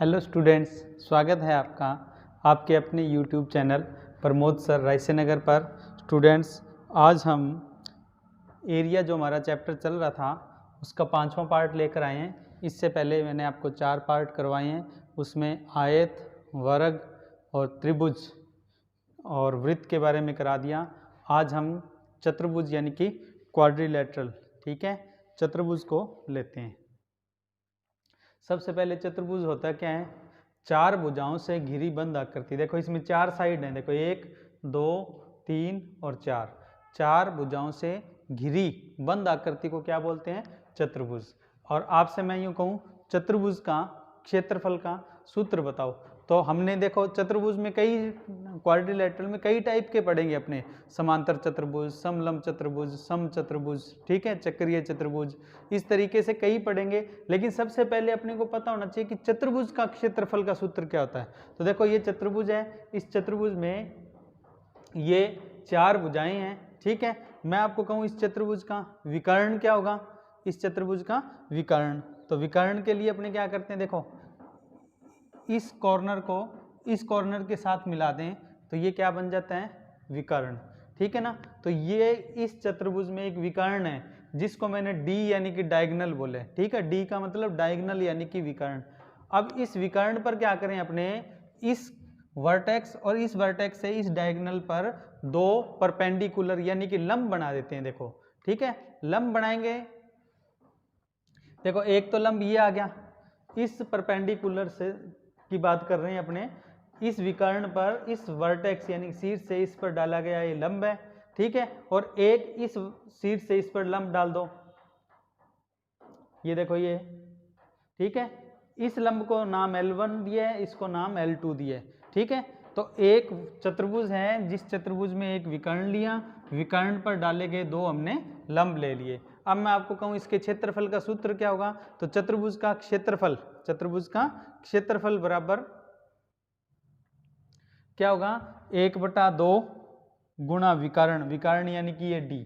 Hello students, स्वागत है आपका आपके अपने यूट्यूब चैनल प्रमोद सर रायसेनगर पर। स्टूडेंट्स, आज हम एरिया जो हमारा चैप्टर चल रहा था उसका 5वां पार्ट लेकर आए हैं। इससे पहले मैंने आपको 4 पार्ट करवाए हैं। उसमें आयत, वर्ग और त्रिभुज और वृत्त के बारे में करा दिया। आज हम चतुर्भुज यानी कि क्वाड्रिलेटरल, ठीक है, चतुर्भुज को लेते हैं। सबसे पहले चतुर्भुज होता क्या है? 4 भुजाओं से घिरी बंद आकृति। देखो इसमें 4 साइड हैं, देखो 1, 2, 3 और 4। 4 भुजाओं से घिरी बंद आकृति को क्या बोलते हैं? चतुर्भुज। और आपसे मैं यूँ कहूँ चतुर्भुज का क्षेत्रफल का सूत्र बताओ, तो हमने देखो चतुर्भुज में कई क्वाड्रिलेटरल में कई टाइप के पढ़ेंगे अपने, समांतर चतुर्भुज, समलंब चतुर्भुज, सम चतुर्भुज, ठीक है, चक्रीय चतुर्भुज, इस तरीके से कई पढ़ेंगे। लेकिन सबसे पहले अपने को पता होना चाहिए कि चतुर्भुज का क्षेत्रफल का सूत्र क्या होता है। तो देखो ये चतुर्भुज है, इस चतुर्भुज में ये 4 भुजाएं हैं, ठीक है। मैं आपको कहूँ इस चतुर्भुज का विकर्ण क्या होगा? इस चतुर्भुज का विकर्ण, तो विकर्ण के लिए अपने क्या करते हैं, देखो इस कॉर्नर को इस कॉर्नर के साथ मिला दें तो ये क्या बन जाता है? विकर्ण, ठीक है ना। तो ये इस चतुर्भुज में एक विकर्ण है जिसको मैंने डी यानी कि डायगोनल बोले, ठीक है। डी का मतलब डायगोनल यानी कि विकर्ण। अब इस विकर्ण पर क्या करें, अपने इस वर्टेक्स और इस वर्टेक्स से इस डायगोनल पर 2 परपेंडिकुलर यानी कि लंब बना देते हैं। देखो, ठीक है, लंब बनाएंगे। देखो एक तो लंब ये आ गया, इस परपेंडिकुलर से की बात कर रहे हैं अपने, इस विकर्ण पर इस वर्टेक्स यानी शीर्ष से इस पर डाला गया ये लंब है, ठीक है। और एक इस शीर्ष से इस पर लंब डाल दो, ये देखो ये, ठीक है। इस लंब को नाम L1 दिया है, इसको नाम L2 दिया है, ठीक है। तो एक चतुर्भुज है जिस चतुर्भुज में एक विकर्ण लिया, विकर्ण पर डाले गए 2 हमने लंब ले लिए। अब मैं आपको कहूँ इसके क्षेत्रफल का सूत्र क्या होगा, तो चतुर्भुज का क्षेत्रफल बराबर क्या होगा? 1/2 गुणा विकर्ण यानी कि ये D,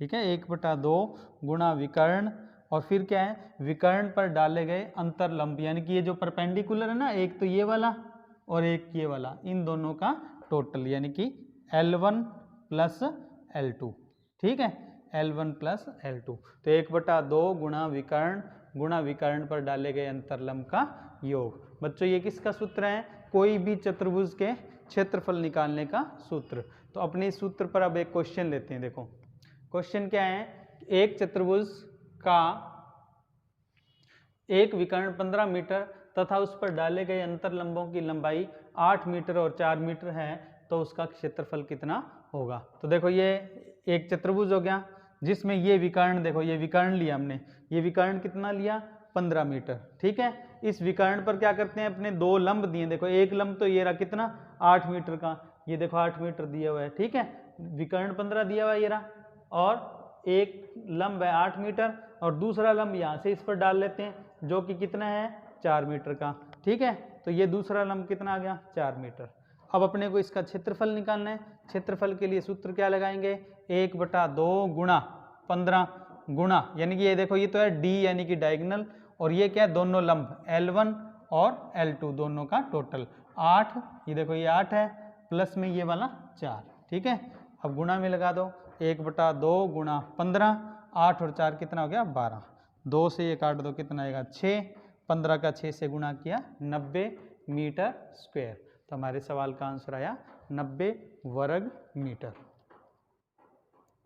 ठीक है, 1/2 गुणा विकर्ण, और फिर क्या है? विकर्ण पर डाले गए अंतर लंब यानी कि ये जो परपेंडिकुलर है ना, एक तो ये वाला और एक ये वाला, इन दोनों का टोटल यानी कि L1 प्लस L2, ठीक है, L1 प्लस L2। तो 1/2 गुणा विकर्ण पर डाले गए अंतर लंब का योग। बच्चों ये किसका सूत्र है? कोई भी चतुर्भुज के क्षेत्रफल निकालने का सूत्र। तो अपने इस सूत्र पर अब एक क्वेश्चन लेते हैं। देखो क्वेश्चन क्या है, एक चतुर्भुज का एक विकर्ण 15 मीटर तथा उस पर डाले गए अंतर लंबों की लंबाई 8 मीटर और 4 मीटर है, तो उसका क्षेत्रफल कितना होगा? तो देखो ये एक चतुर्भुज हो गया जिसमें ये विकर्ण, देखो ये विकर्ण लिया हमने, ये विकर्ण कितना लिया? 15 मीटर, ठीक है। इस विकर्ण पर क्या करते हैं, अपने 2 लंब दिए। देखो एक लंब तो ये रहा कितना? 8 मीटर का, ये देखो 8 मीटर दिया हुआ है, ठीक है। विकर्ण 15 दिया हुआ है ये रहा, और एक लंब है 8 मीटर और दूसरा लंब यहाँ से इस पर डाल लेते हैं जो कि कितना है? 4 मीटर का, ठीक है। तो ये दूसरा लंब कितना आ गया? 4 मीटर। अब अपने को इसका क्षेत्रफल निकालना है। क्षेत्रफल के लिए सूत्र क्या लगाएंगे? 1/2 गुणा 15 गुणा, यानी कि ये देखो ये तो है D यानी कि डायगोनल, और ये क्या है? दोनों लंब L1 और L2 दोनों का टोटल 8, ये देखो ये 8 है, प्लस में ये वाला 4, ठीक है। अब गुणा में लगा दो, 1/2 गुणा 15, 8 और 4 कितना हो गया? 12, 2 से ये काट दो कितना आएगा? 6, 15 का 6 से गुणा किया 90 मीटर स्क्वायर। तो हमारे सवाल का आंसर आया 90 वर्ग मीटर,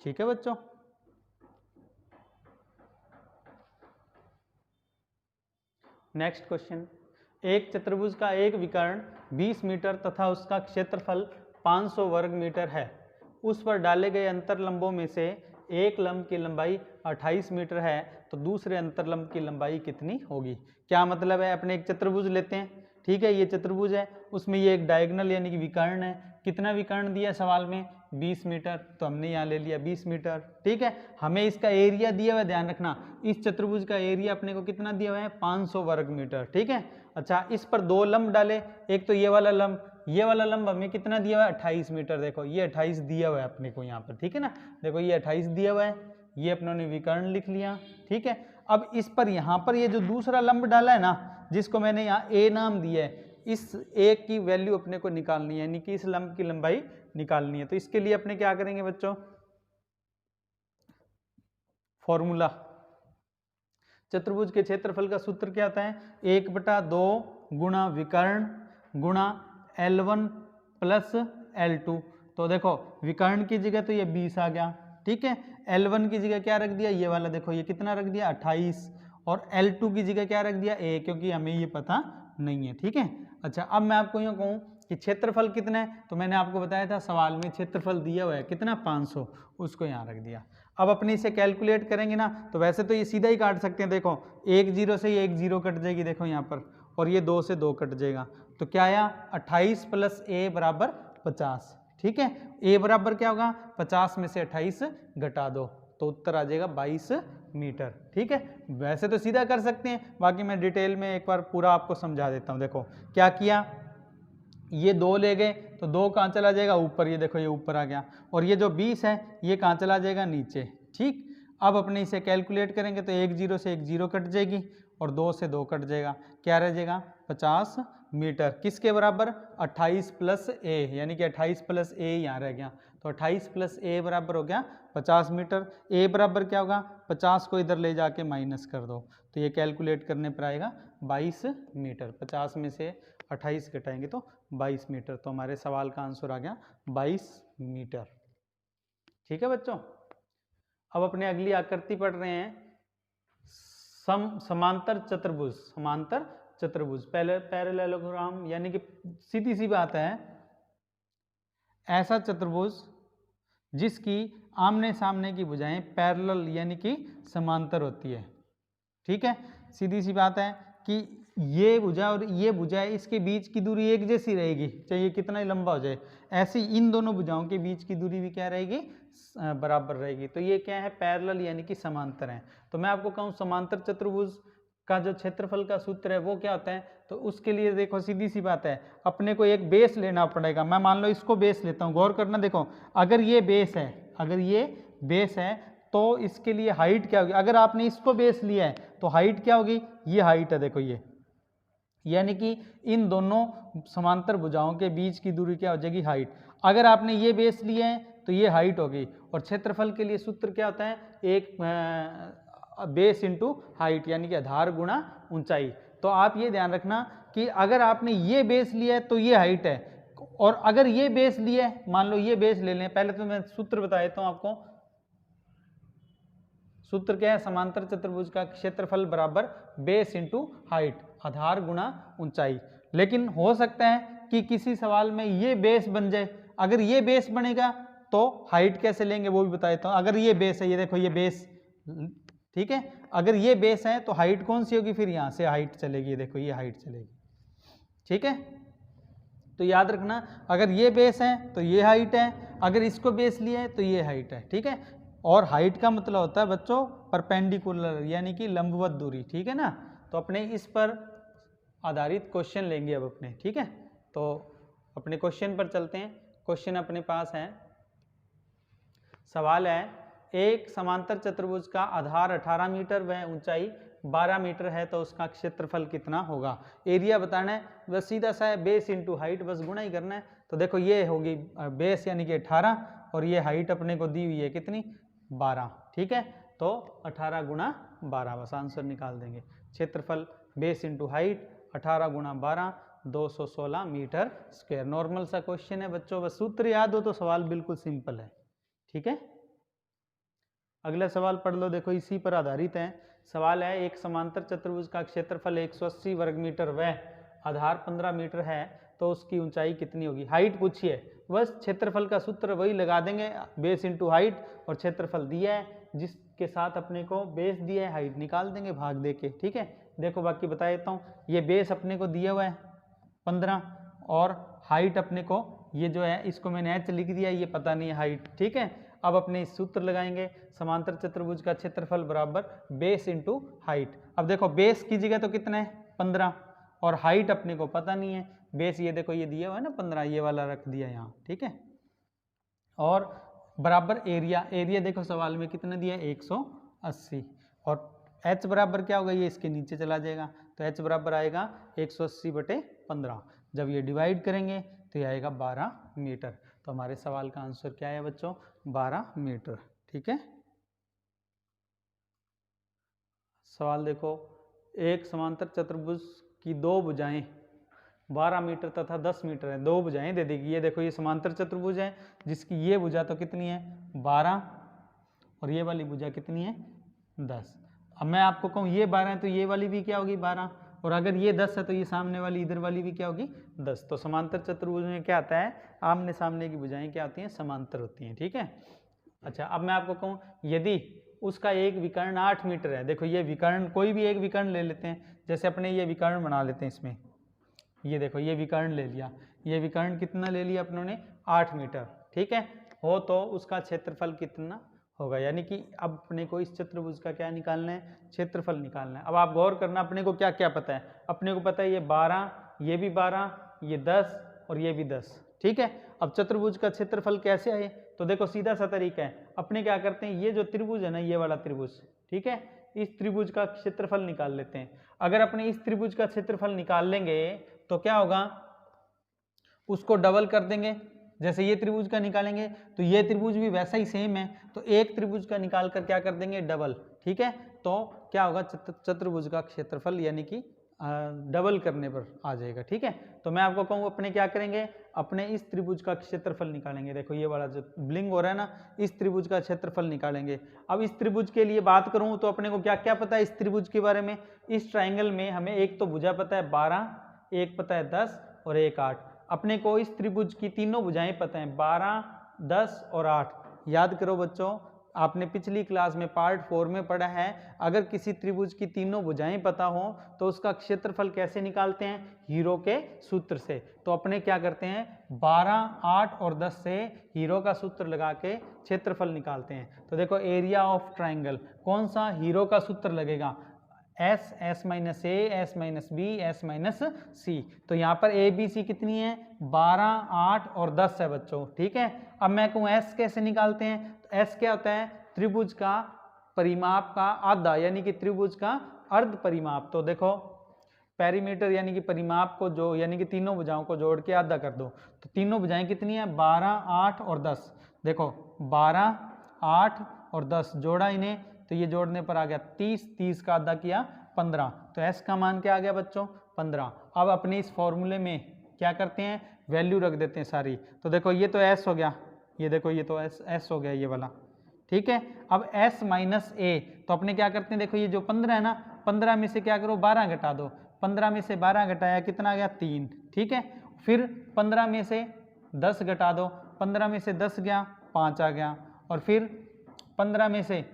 ठीक है बच्चों। नेक्स्ट क्वेश्चन, एक चतुर्भुज का एक विकर्ण 20 मीटर तथा उसका क्षेत्रफल 500 वर्ग मीटर है। उस पर डाले गए अंतर लंबों में से एक लंब की लंबाई 28 मीटर है, तो दूसरे अंतर लंब की लंबाई कितनी होगी? क्या मतलब है, अपने एक चतुर्भुज लेते हैं, ठीक है, ये चतुर्भुज है, उसमें ये एक डायगोनल यानी कि विकर्ण है। कितना विकर्ण दिया सवाल में? 20 मीटर, तो हमने यहाँ ले लिया 20 मीटर, ठीक है। हमें इसका एरिया दिया हुआ है, ध्यान रखना, इस चतुर्भुज का एरिया अपने को कितना दिया हुआ है? 500 वर्ग मीटर, ठीक है। अच्छा, इस पर 2 लंब डाले, एक तो ये वाला लंब हमें कितना दिया हुआ है? 28 मीटर। देखो ये 28 दिया हुआ है अपने को यहाँ पर, ठीक है ना। देखो ये 28 दिया हुआ है, ये अपनों ने विकर्ण लिख लिया, ठीक है। अब इस पर यहाँ पर ये जो दूसरा लंब डाला है ना, जिसको मैंने यहाँ ए नाम दिया है, इस ए की वैल्यू अपने को निकालनी है, यानी कि इस लंब की लंबाई निकालनी है। तो इसके लिए अपने क्या करेंगे बच्चों, फॉर्मूला, चतुर्भुज के क्षेत्रफल का सूत्र क्या होता है, 1/2 गुणा विकर्ण गुणा L1 प्लस L2। तो देखो विकर्ण की जगह तो ये 20 आ गया, ठीक है। L1 की जगह क्या रख दिया, ये वाला देखो ये कितना रख दिया 28, और L2 की जगह क्या रख दिया a, क्योंकि हमें ये पता नहीं है, ठीक है। अच्छा, अब मैं आपको यूँ कहूँ कि क्षेत्रफल कितना है, तो मैंने आपको बताया था सवाल में क्षेत्रफल दिया हुआ है कितना 500, उसको यहाँ रख दिया। अब अपने इसे कैलकुलेट करेंगे ना, तो वैसे तो ये सीधा ही काट सकते हैं, देखो 1 0 से ये 1 0 कट जाएगी, देखो यहाँ पर, और ये 2 से 2 कट जाएगा, तो क्या आया 28 प्लस a बराबर 50, ठीक है। a बराबर क्या होगा, 50 में से 28 घटा दो, तो उत्तर आ जाएगा 22 मीटर, ठीक है। वैसे तो सीधा कर सकते हैं, बाकी मैं डिटेल में एक बार पूरा आपको समझा देता हूँ। देखो क्या किया, ये 2 ले गए तो 2 कहाँ चला जाएगा ऊपर, ये देखो ये ऊपर आ गया, और ये जो 20 है ये कहाँ चला जाएगा नीचे, ठीक। अब अपने इसे कैलकुलेट करेंगे तो 1 0 से 1 0 कट जाएगी और 2 से 2 कट जाएगा, क्या रह जाएगा 50 मीटर, किसके बराबर 28 प्लस a, यानी कि 28 प्लस a यहाँ रह गया, तो 28 प्लस a बराबर हो गया 50 मीटर। a बराबर क्या होगा, 50 को इधर ले जाके माइनस कर दो, तो ये कैलकुलेट करने पर आएगा 22 मीटर। 50 में से 28 घटाएंगे तो 22 मीटर, तो हमारे सवाल का आंसर आ गया 22 मीटर, ठीक है बच्चों। अब अपने अगली आकृति पढ़ रहे हैं, समांतर चतुर्भुज, समांतर चतुर्भुज, पहले पैरेललोग्राम, यानी कि सीधी सी बात है, ऐसा चतुर्भुज जिसकी आमने सामने की भुजाएं पैरेलल यानी कि समांतर होती है, ठीक है। सीधी सी बात है कि ये भुजा और ये भुजा है, इसके बीच की दूरी एक जैसी रहेगी, चाहे कितना ही लंबा हो जाए, ऐसे इन दोनों भुजाओं के बीच की दूरी भी क्या रहेगी, बराबर रहेगी। तो ये क्या है, पैरेलल यानी कि समांतर है। तो मैं आपको कहूँ समांतर चतुर्भुज का जो क्षेत्रफल का सूत्र है वो क्या होता है, तो उसके लिए देखो सीधी सी बात है, अपने को एक बेस लेना पड़ेगा। मैं मान लो इसको बेस लेता हूँ, गौर करना, देखो अगर ये बेस है, अगर ये बेस है तो इसके लिए हाइट क्या होगी, अगर आपने इसको बेस लिया है तो हाइट क्या होगी, ये हाइट है, देखो ये, यानी कि इन दोनों समांतर भुजाओं के बीच की दूरी क्या हो जाएगी, हाइट। अगर आपने ये बेस लिया है तो ये हाइट होगी, और क्षेत्रफल के लिए सूत्र क्या होता है, एक बेस इंटू हाइट, यानी कि आधार गुणा ऊंचाई। तो आप ये ध्यान रखना कि अगर आपने ये बेस लिया है तो ये हाइट है, और अगर ये बेस लिया है, मान लो ये बेस ले लें, पहले तो मैं सूत्र बता देता हूँ आपको। सूत्र क्या है, समांतर चतुर्भुज का क्षेत्रफल बराबर बेस इंटू हाइट, आधार गुणा ऊंचाई। लेकिन हो सकता है कि किसी सवाल में ये बेस बन जाए, अगर ये बेस बनेगा तो हाइट कैसे लेंगे वो भी बता देता हूँ। अगर ये बेस है, ये देखो ये बेस, ठीक है, अगर ये बेस है तो हाइट कौन सी होगी, फिर यहाँ से हाइट चलेगी, ये देखो ये हाइट चलेगी, ठीक है। तो याद रखना, अगर ये बेस है तो ये हाइट है, अगर इसको बेस लिया है तो ये हाइट है, ठीक है। और हाइट का मतलब होता है बच्चों परपेंडिकुलर, यानी कि लंबवत दूरी, ठीक है ना। तो अपने इस पर आधारित क्वेश्चन लेंगे अब अपने, ठीक है। तो अपने क्वेश्चन पर चलते हैं। क्वेश्चन अपने पास है, सवाल है, एक समांतर चतुर्भुज का आधार 18 मीटर व ऊंचाई 12 मीटर है, तो उसका क्षेत्रफल कितना होगा। एरिया बताना है, बस सीधा सा है, बेस इंटू हाइट, बस गुणा ही करना है। तो देखो ये होगी बेस यानी कि 18, और ये हाइट अपने को दी हुई है कितनी, 12, ठीक है। तो 18 गुणा 12, बस आंसर निकाल देंगे। क्षेत्रफल बेस इंटू हाइट 18 गुणा 12, 216 मीटर स्क्वायर। नॉर्मल सा क्वेश्चन है बच्चों, बस सूत्र याद हो तो सवाल बिल्कुल सिंपल है, ठीक है। अगला सवाल पढ़ लो, देखो इसी पर आधारित है। सवाल है, एक समांतर चतुर्भुज का क्षेत्रफल 180 वर्ग मीटर व आधार 15 मीटर है, तो उसकी ऊंचाई कितनी होगी। हाइट पूछी है, बस क्षेत्रफल का सूत्र वही लगा देंगे, बेस इंटू हाइट, और क्षेत्रफल दिया है जिसके साथ अपने को बेस दिया है, हाइट निकाल देंगे भाग दे के, ठीक है। देखो बाकी बता देता हूँ, ये बेस अपने को दिया हुआ है 15, और हाइट अपने को ये जो है इसको मैंने h लिख दिया, ये पता नहीं है हाइट, ठीक है। अब अपने इस सूत्र लगाएंगे, समांतर चतुर्भुज का क्षेत्रफल बराबर बेस इंटू हाइट। अब देखो बेस की जगह तो कितना है 15, और हाइट अपने को पता नहीं है, बेस ये देखो ये दिया हुआ है ना 15, ये वाला रख दिया यहाँ, ठीक है। और बराबर एरिया, एरिया देखो सवाल में कितना दिया है 180, और h बराबर क्या होगा, ये इसके नीचे चला जाएगा, तो h बराबर आएगा 180/15। जब ये डिवाइड करेंगे तो ये आएगा 12 मीटर। तो हमारे सवाल का आंसर क्या है बच्चों, 12 मीटर। ठीक है। सवाल देखो, एक समांतर चतुर्भुज की दो भुजाएं 12 मीटर तथा 10 मीटर है, दो भुजाएं दे देगी। ये देखो ये समांतर चतुर्भुज है जिसकी ये भुजा तो कितनी है 12 और ये वाली भुजा कितनी है 10। अब मैं आपको कहूँ ये 12 है तो ये वाली भी क्या होगी 12, और अगर ये 10 है तो ये सामने वाली इधर वाली भी क्या होगी 10। तो समांतर चतुर्भुज में क्या आता है, आमने सामने की भुजाएं क्या होती हैं, समांतर होती हैं। ठीक है। अच्छा, अब मैं आपको कहूँ यदि उसका एक विकर्ण 8 मीटर है, देखो ये विकर्ण, कोई भी एक विकर्ण ले लेते हैं, जैसे अपने ये विकर्ण बना लेते हैं इसमें, ये देखो ये विकर्ण ले लिया, ये विकर्ण कितना ले लिया अपनों ने 8 मीटर। ठीक है। हो तो उसका क्षेत्रफल कितना होगा, यानी कि अब अपने को इस चतुर्भुज का क्या निकालना है, क्षेत्रफल निकालना है। अब आप गौर करना, अपने को क्या क्या पता है, अपने को पता है ये 12, ये भी 12, ये 10 और ये भी 10। ठीक है। अब चतुर्भुज का क्षेत्रफल कैसे आए, तो देखो सीधा सा तरीका है, अपने क्या करते हैं, ये जो त्रिभुज है ना, ये वाला त्रिभुज, ठीक है, इस त्रिभुज का क्षेत्रफल निकाल लेते हैं। अगर अपने इस त्रिभुज का क्षेत्रफल निकाल लेंगे तो क्या होगा, उसको डबल कर देंगे। जैसे ये त्रिभुज का निकालेंगे तो ये त्रिभुज भी वैसा ही सेम है, तो एक त्रिभुज का निकाल कर क्या कर देंगे डबल। ठीक है। तो क्या होगा, चतुर्भुज का क्षेत्रफल यानी कि डबल करने पर आ जाएगा। ठीक है। तो मैं आपको कहूँ अपने क्या करेंगे, अपने इस त्रिभुज का क्षेत्रफल निकालेंगे। देखो ये वाला जो ब्लिंग हो रहा है ना, इस त्रिभुज का क्षेत्रफल निकालेंगे। अब इस त्रिभुज के लिए बात करूँ तो अपने को क्या क्या पता है इस त्रिभुज के बारे में। इस ट्राइंगल में हमें एक तो भुजा पता है 12, एक पता है 10 और एक 8। अपने को इस त्रिभुज की तीनों भुजाएं पता हैं 12, 10 और 8। याद करो बच्चों, आपने पिछली क्लास में पार्ट 4 में पढ़ा है, अगर किसी त्रिभुज की तीनों भुजाएं पता हो तो उसका क्षेत्रफल कैसे निकालते हैं, हीरो के सूत्र से। तो अपने क्या करते हैं 12, 8 और 10 से हीरो का सूत्र लगा के क्षेत्रफल निकालते हैं। तो देखो एरिया ऑफ ट्राइंगल, कौन सा हीरो का सूत्र लगेगा, S, S minus A, S minus B, S minus C. तो यहाँ पर ए बी सी कितनी है 12, 8 और 10 है बच्चों। ठीक है। अब मैं कहूँ एस कैसे निकालते हैं, तो एस क्या होता है, त्रिभुज का परिमाप का आधा, यानी कि त्रिभुज का अर्ध परिमाप। तो देखो पेरीमीटर यानी कि परिमाप को जो, यानी कि तीनों भुजाओं को जोड़ के आधा कर दो, तो तीनों भुजाएं कितनी है 12, 8 और 10। देखो 12, 8 और 10 जोड़ा इन्हें, तो ये जोड़ने पर आ गया 30, 30 का आधा किया 15। तो एस का मान क्या आ गया बच्चों 15। अब अपने इस फॉर्मूले में क्या करते हैं, वैल्यू रख देते हैं सारी। तो देखो ये तो एस हो गया, ये देखो ये तो एस हो गया ये वाला। ठीक है। अब एस माइनस ए, तो अपने क्या करते हैं, देखो ये जो 15 है ना, 15 में से क्या करो 12 घटा दो, 15 में से 12 घटाया कितना आ गया 3। ठीक है। फिर 15 में से 10 घटा दो, 15 में से 10 गया 5 आ गया, और फिर 15 में से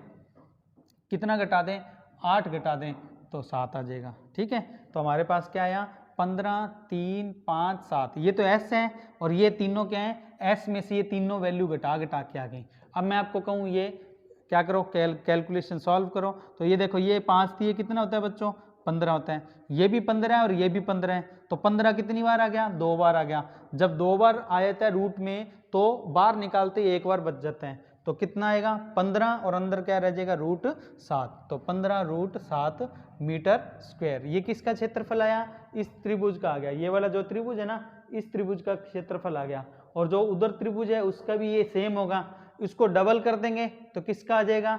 कितना घटा दें 8 घटा दें तो 7 आ जाएगा। ठीक है। तो हमारे पास क्या आया 15, 3, 5, 7। ये तो एस है और ये तीनों क्या है, एस में से ये तीनों वैल्यू घटा घटा के आ गई। अब मैं आपको कहूँ ये क्या करो, कैलकुलेशन सॉल्व करो। तो ये देखो ये 5 थी, ये कितना होता है बच्चों 15 होता है, ये भी 15 है और ये भी 15 है। तो 15 कितनी बार आ गया 2 बार आ गया। जब 2 बार आ जाता है रूट में तो बार निकालते ही 1 बार बच जाता है, तो कितना आएगा 15 और अंदर क्या रह जाएगा √7। तो 15√7 मीटर स्क्वायर। ये किसका क्षेत्रफल आया, इस त्रिभुज का आ गया। ये वाला जो त्रिभुज है ना, इस त्रिभुज का क्षेत्रफल आ गया। और जो उधर त्रिभुज है उसका भी ये सेम होगा, इसको डबल कर देंगे तो किसका आ जाएगा,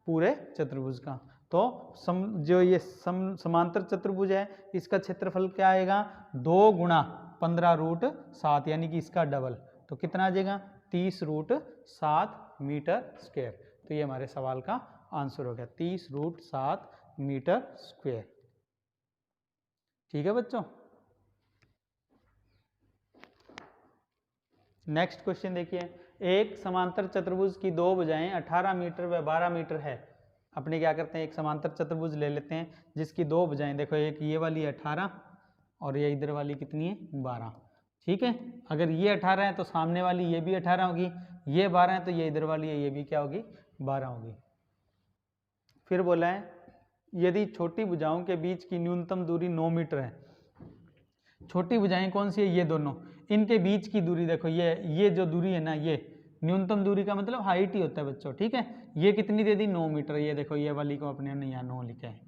पूरे चतुर्भुज का। तो जो ये समांतर चतुर्भुज है इसका क्षेत्रफल क्या आएगा 2 गुणा 15√7, यानी कि इसका डबल। तो कितना आ जाएगा 30√7 मीटर स्क्वायर। तो ये हमारे सवाल का आंसर हो गया 30√7 मीटर स्क्वायर। ठीक है बच्चों। नेक्स्ट क्वेश्चन देखिए, एक समांतर चतुर्भुज की दो भुजाएं 18 मीटर व 12 मीटर है। अपने क्या करते हैं, एक समांतर चतुर्भुज ले लेते हैं जिसकी दो भुजाएं, देखो एक ये वाली 18 और ये इधर वाली कितनी है 12। ठीक है। अगर ये 18 है तो सामने वाली ये भी 18 होगी, ये 12 है तो ये इधर वाली है ये भी क्या होगी 12 होगी। फिर बोला है यदि छोटी भुजाओं के बीच की न्यूनतम दूरी 9 मीटर है। छोटी भुजाएं कौन सी है, ये दोनों, इनके बीच की दूरी देखो, ये जो दूरी है ना, ये न्यूनतम दूरी का मतलब हाइट ही होता है बच्चों। ठीक है। ये कितनी दे दी 9 मीटर, ये देखो ये वाली को अपने ने यहाँ 9 लिखा है।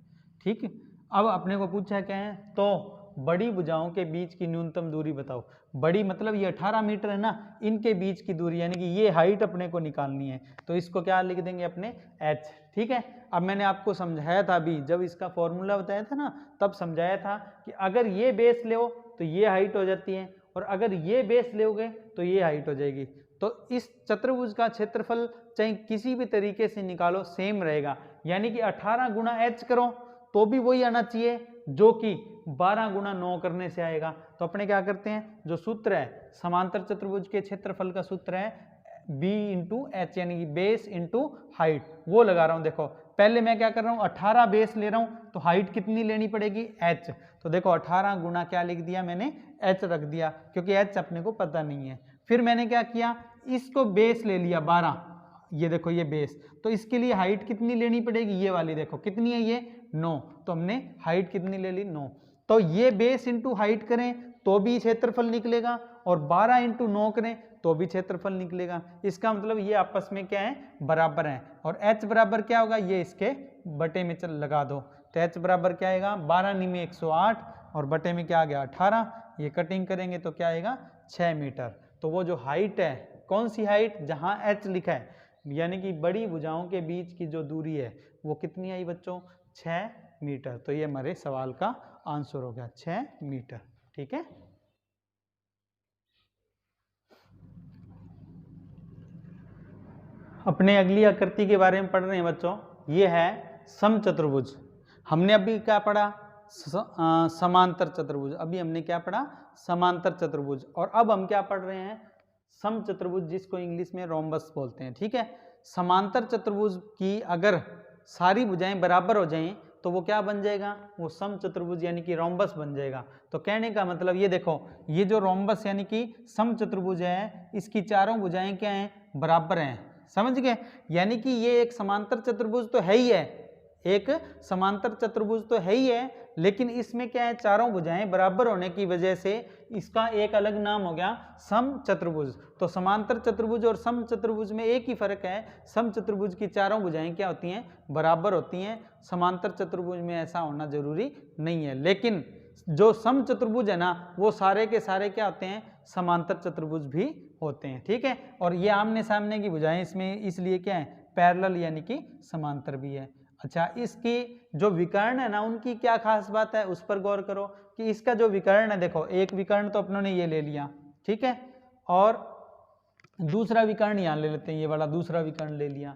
ठीक है। अब अपने को पूछा क्या है, तो बड़ी भुजाओं के बीच की न्यूनतम दूरी बताओ। बड़ी मतलब ये 18 मीटर है ना, इनके बीच की दूरी यानी कि ये हाइट अपने को निकालनी है, तो इसको क्या लिख देंगे अपने h। ठीक है, अब मैंने आपको समझाया था अभी जब इसका फॉर्मूला बताया था ना, तब समझाया था कि अगर ये बेस ले तो ये हाइट हो जाती है, और अगर ये बेस लोगे तो ये हाइट हो जाएगी। तो इस चतुर्भुज का क्षेत्रफल चाहे किसी भी तरीके से निकालो सेम रहेगा, यानी कि 18 गुणा h करो तो भी वही आना चाहिए जो कि 12 गुणा 9 करने से आएगा। तो अपने क्या करते हैं, जो सूत्र है समांतर चतुर्भुज के क्षेत्रफल का सूत्र है b इंटू एच, यानी कि बेस इंटू हाइट, वो लगा रहा हूं। देखो पहले मैं क्या कर रहा हूं, 18 बेस ले रहा हूं, तो हाइट कितनी लेनी पड़ेगी h। तो देखो 18 गुणा क्या लिख दिया मैंने, h रख दिया, क्योंकि h अपने को पता नहीं है। फिर मैंने क्या किया, इसको बेस ले लिया 12, ये देखो ये बेस, तो इसके लिए हाइट कितनी लेनी पड़ेगी, ये वाली देखो कितनी है, ये 9, तो हमने हाइट कितनी ले ली 9। तो ये बेस इंटू हाइट करें तो भी क्षेत्रफल निकलेगा, और 12 इंटू 9 करें तो भी क्षेत्रफल निकलेगा। इसका मतलब ये आपस में क्या है, बराबर हैं। और h बराबर क्या होगा, ये इसके बटे में चल लगा दो, तो h बराबर क्या आएगा, 12 नी में 108 और बटे में क्या आ गया 18, ये कटिंग करेंगे तो क्या आएगा 6 मीटर। तो वो जो हाइट है, कौन सी हाइट, जहां h लिखा है, यानी कि बड़ी भुजाओं के बीच की जो दूरी है वो कितनी आई बच्चों, 6 मीटर। तो ये हमारे सवाल का आंसर हो गया 6 मीटर। ठीक है, अपने अगली आकृति के बारे में पढ़ रहे हैं बच्चों, ये है समचतुर्भुज। हमने अभी क्या पढ़ा, समांतर चतुर्भुज। अभी हमने क्या पढ़ा, समांतर चतुर्भुज, और अब हम क्या पढ़ रहे हैं, समचतुर्भुज, जिसको इंग्लिश में रोम्बस बोलते हैं। ठीक है, समांतर चतुर्भुज की अगर सारी भुजाएं बराबर हो जाएं तो वो क्या बन जाएगा, वो समचतुर्भुज यानी कि रोम्बस बन जाएगा। तो कहने का मतलब ये देखो, ये जो रोम्बस यानी कि समचतुर्भुज है, इसकी चारों भुजाएं क्या हैं, बराबर हैं। समझ गए, यानी कि ये एक समांतर चतुर्भुज तो है ही है, एक समांतर चतुर्भुज तो है ही है, लेकिन इसमें क्या है, चारों भुजाएं बराबर होने की वजह से इसका एक अलग नाम हो गया समचतुर्भुज। तो समांतर चतुर्भुज और समचतुर्भुज में एक ही फर्क है, समचतुर्भुज की चारों भुजाएं क्या होती हैं, बराबर होती हैं। समांतर चतुर्भुज में ऐसा होना जरूरी नहीं है, लेकिन जो समचतुर्भुज है ना, वो सारे के सारे क्या होते हैं, समांतर चतुर्भुज भी होते हैं। ठीक है, और ये आमने सामने की भुजाएं इसमें इसलिए क्या है, पैरेलल यानी कि समांतर भी है। अच्छा, इसकी जो विकर्ण है ना, उनकी क्या खास बात है, उस पर गौर करो कि इसका जो विकर्ण है, देखो एक विकर्ण तो अपनों ने ये ले लिया, ठीक है, और दूसरा विकर्ण यहाँ ले लेते हैं, ये वाला दूसरा विकर्ण ले लिया।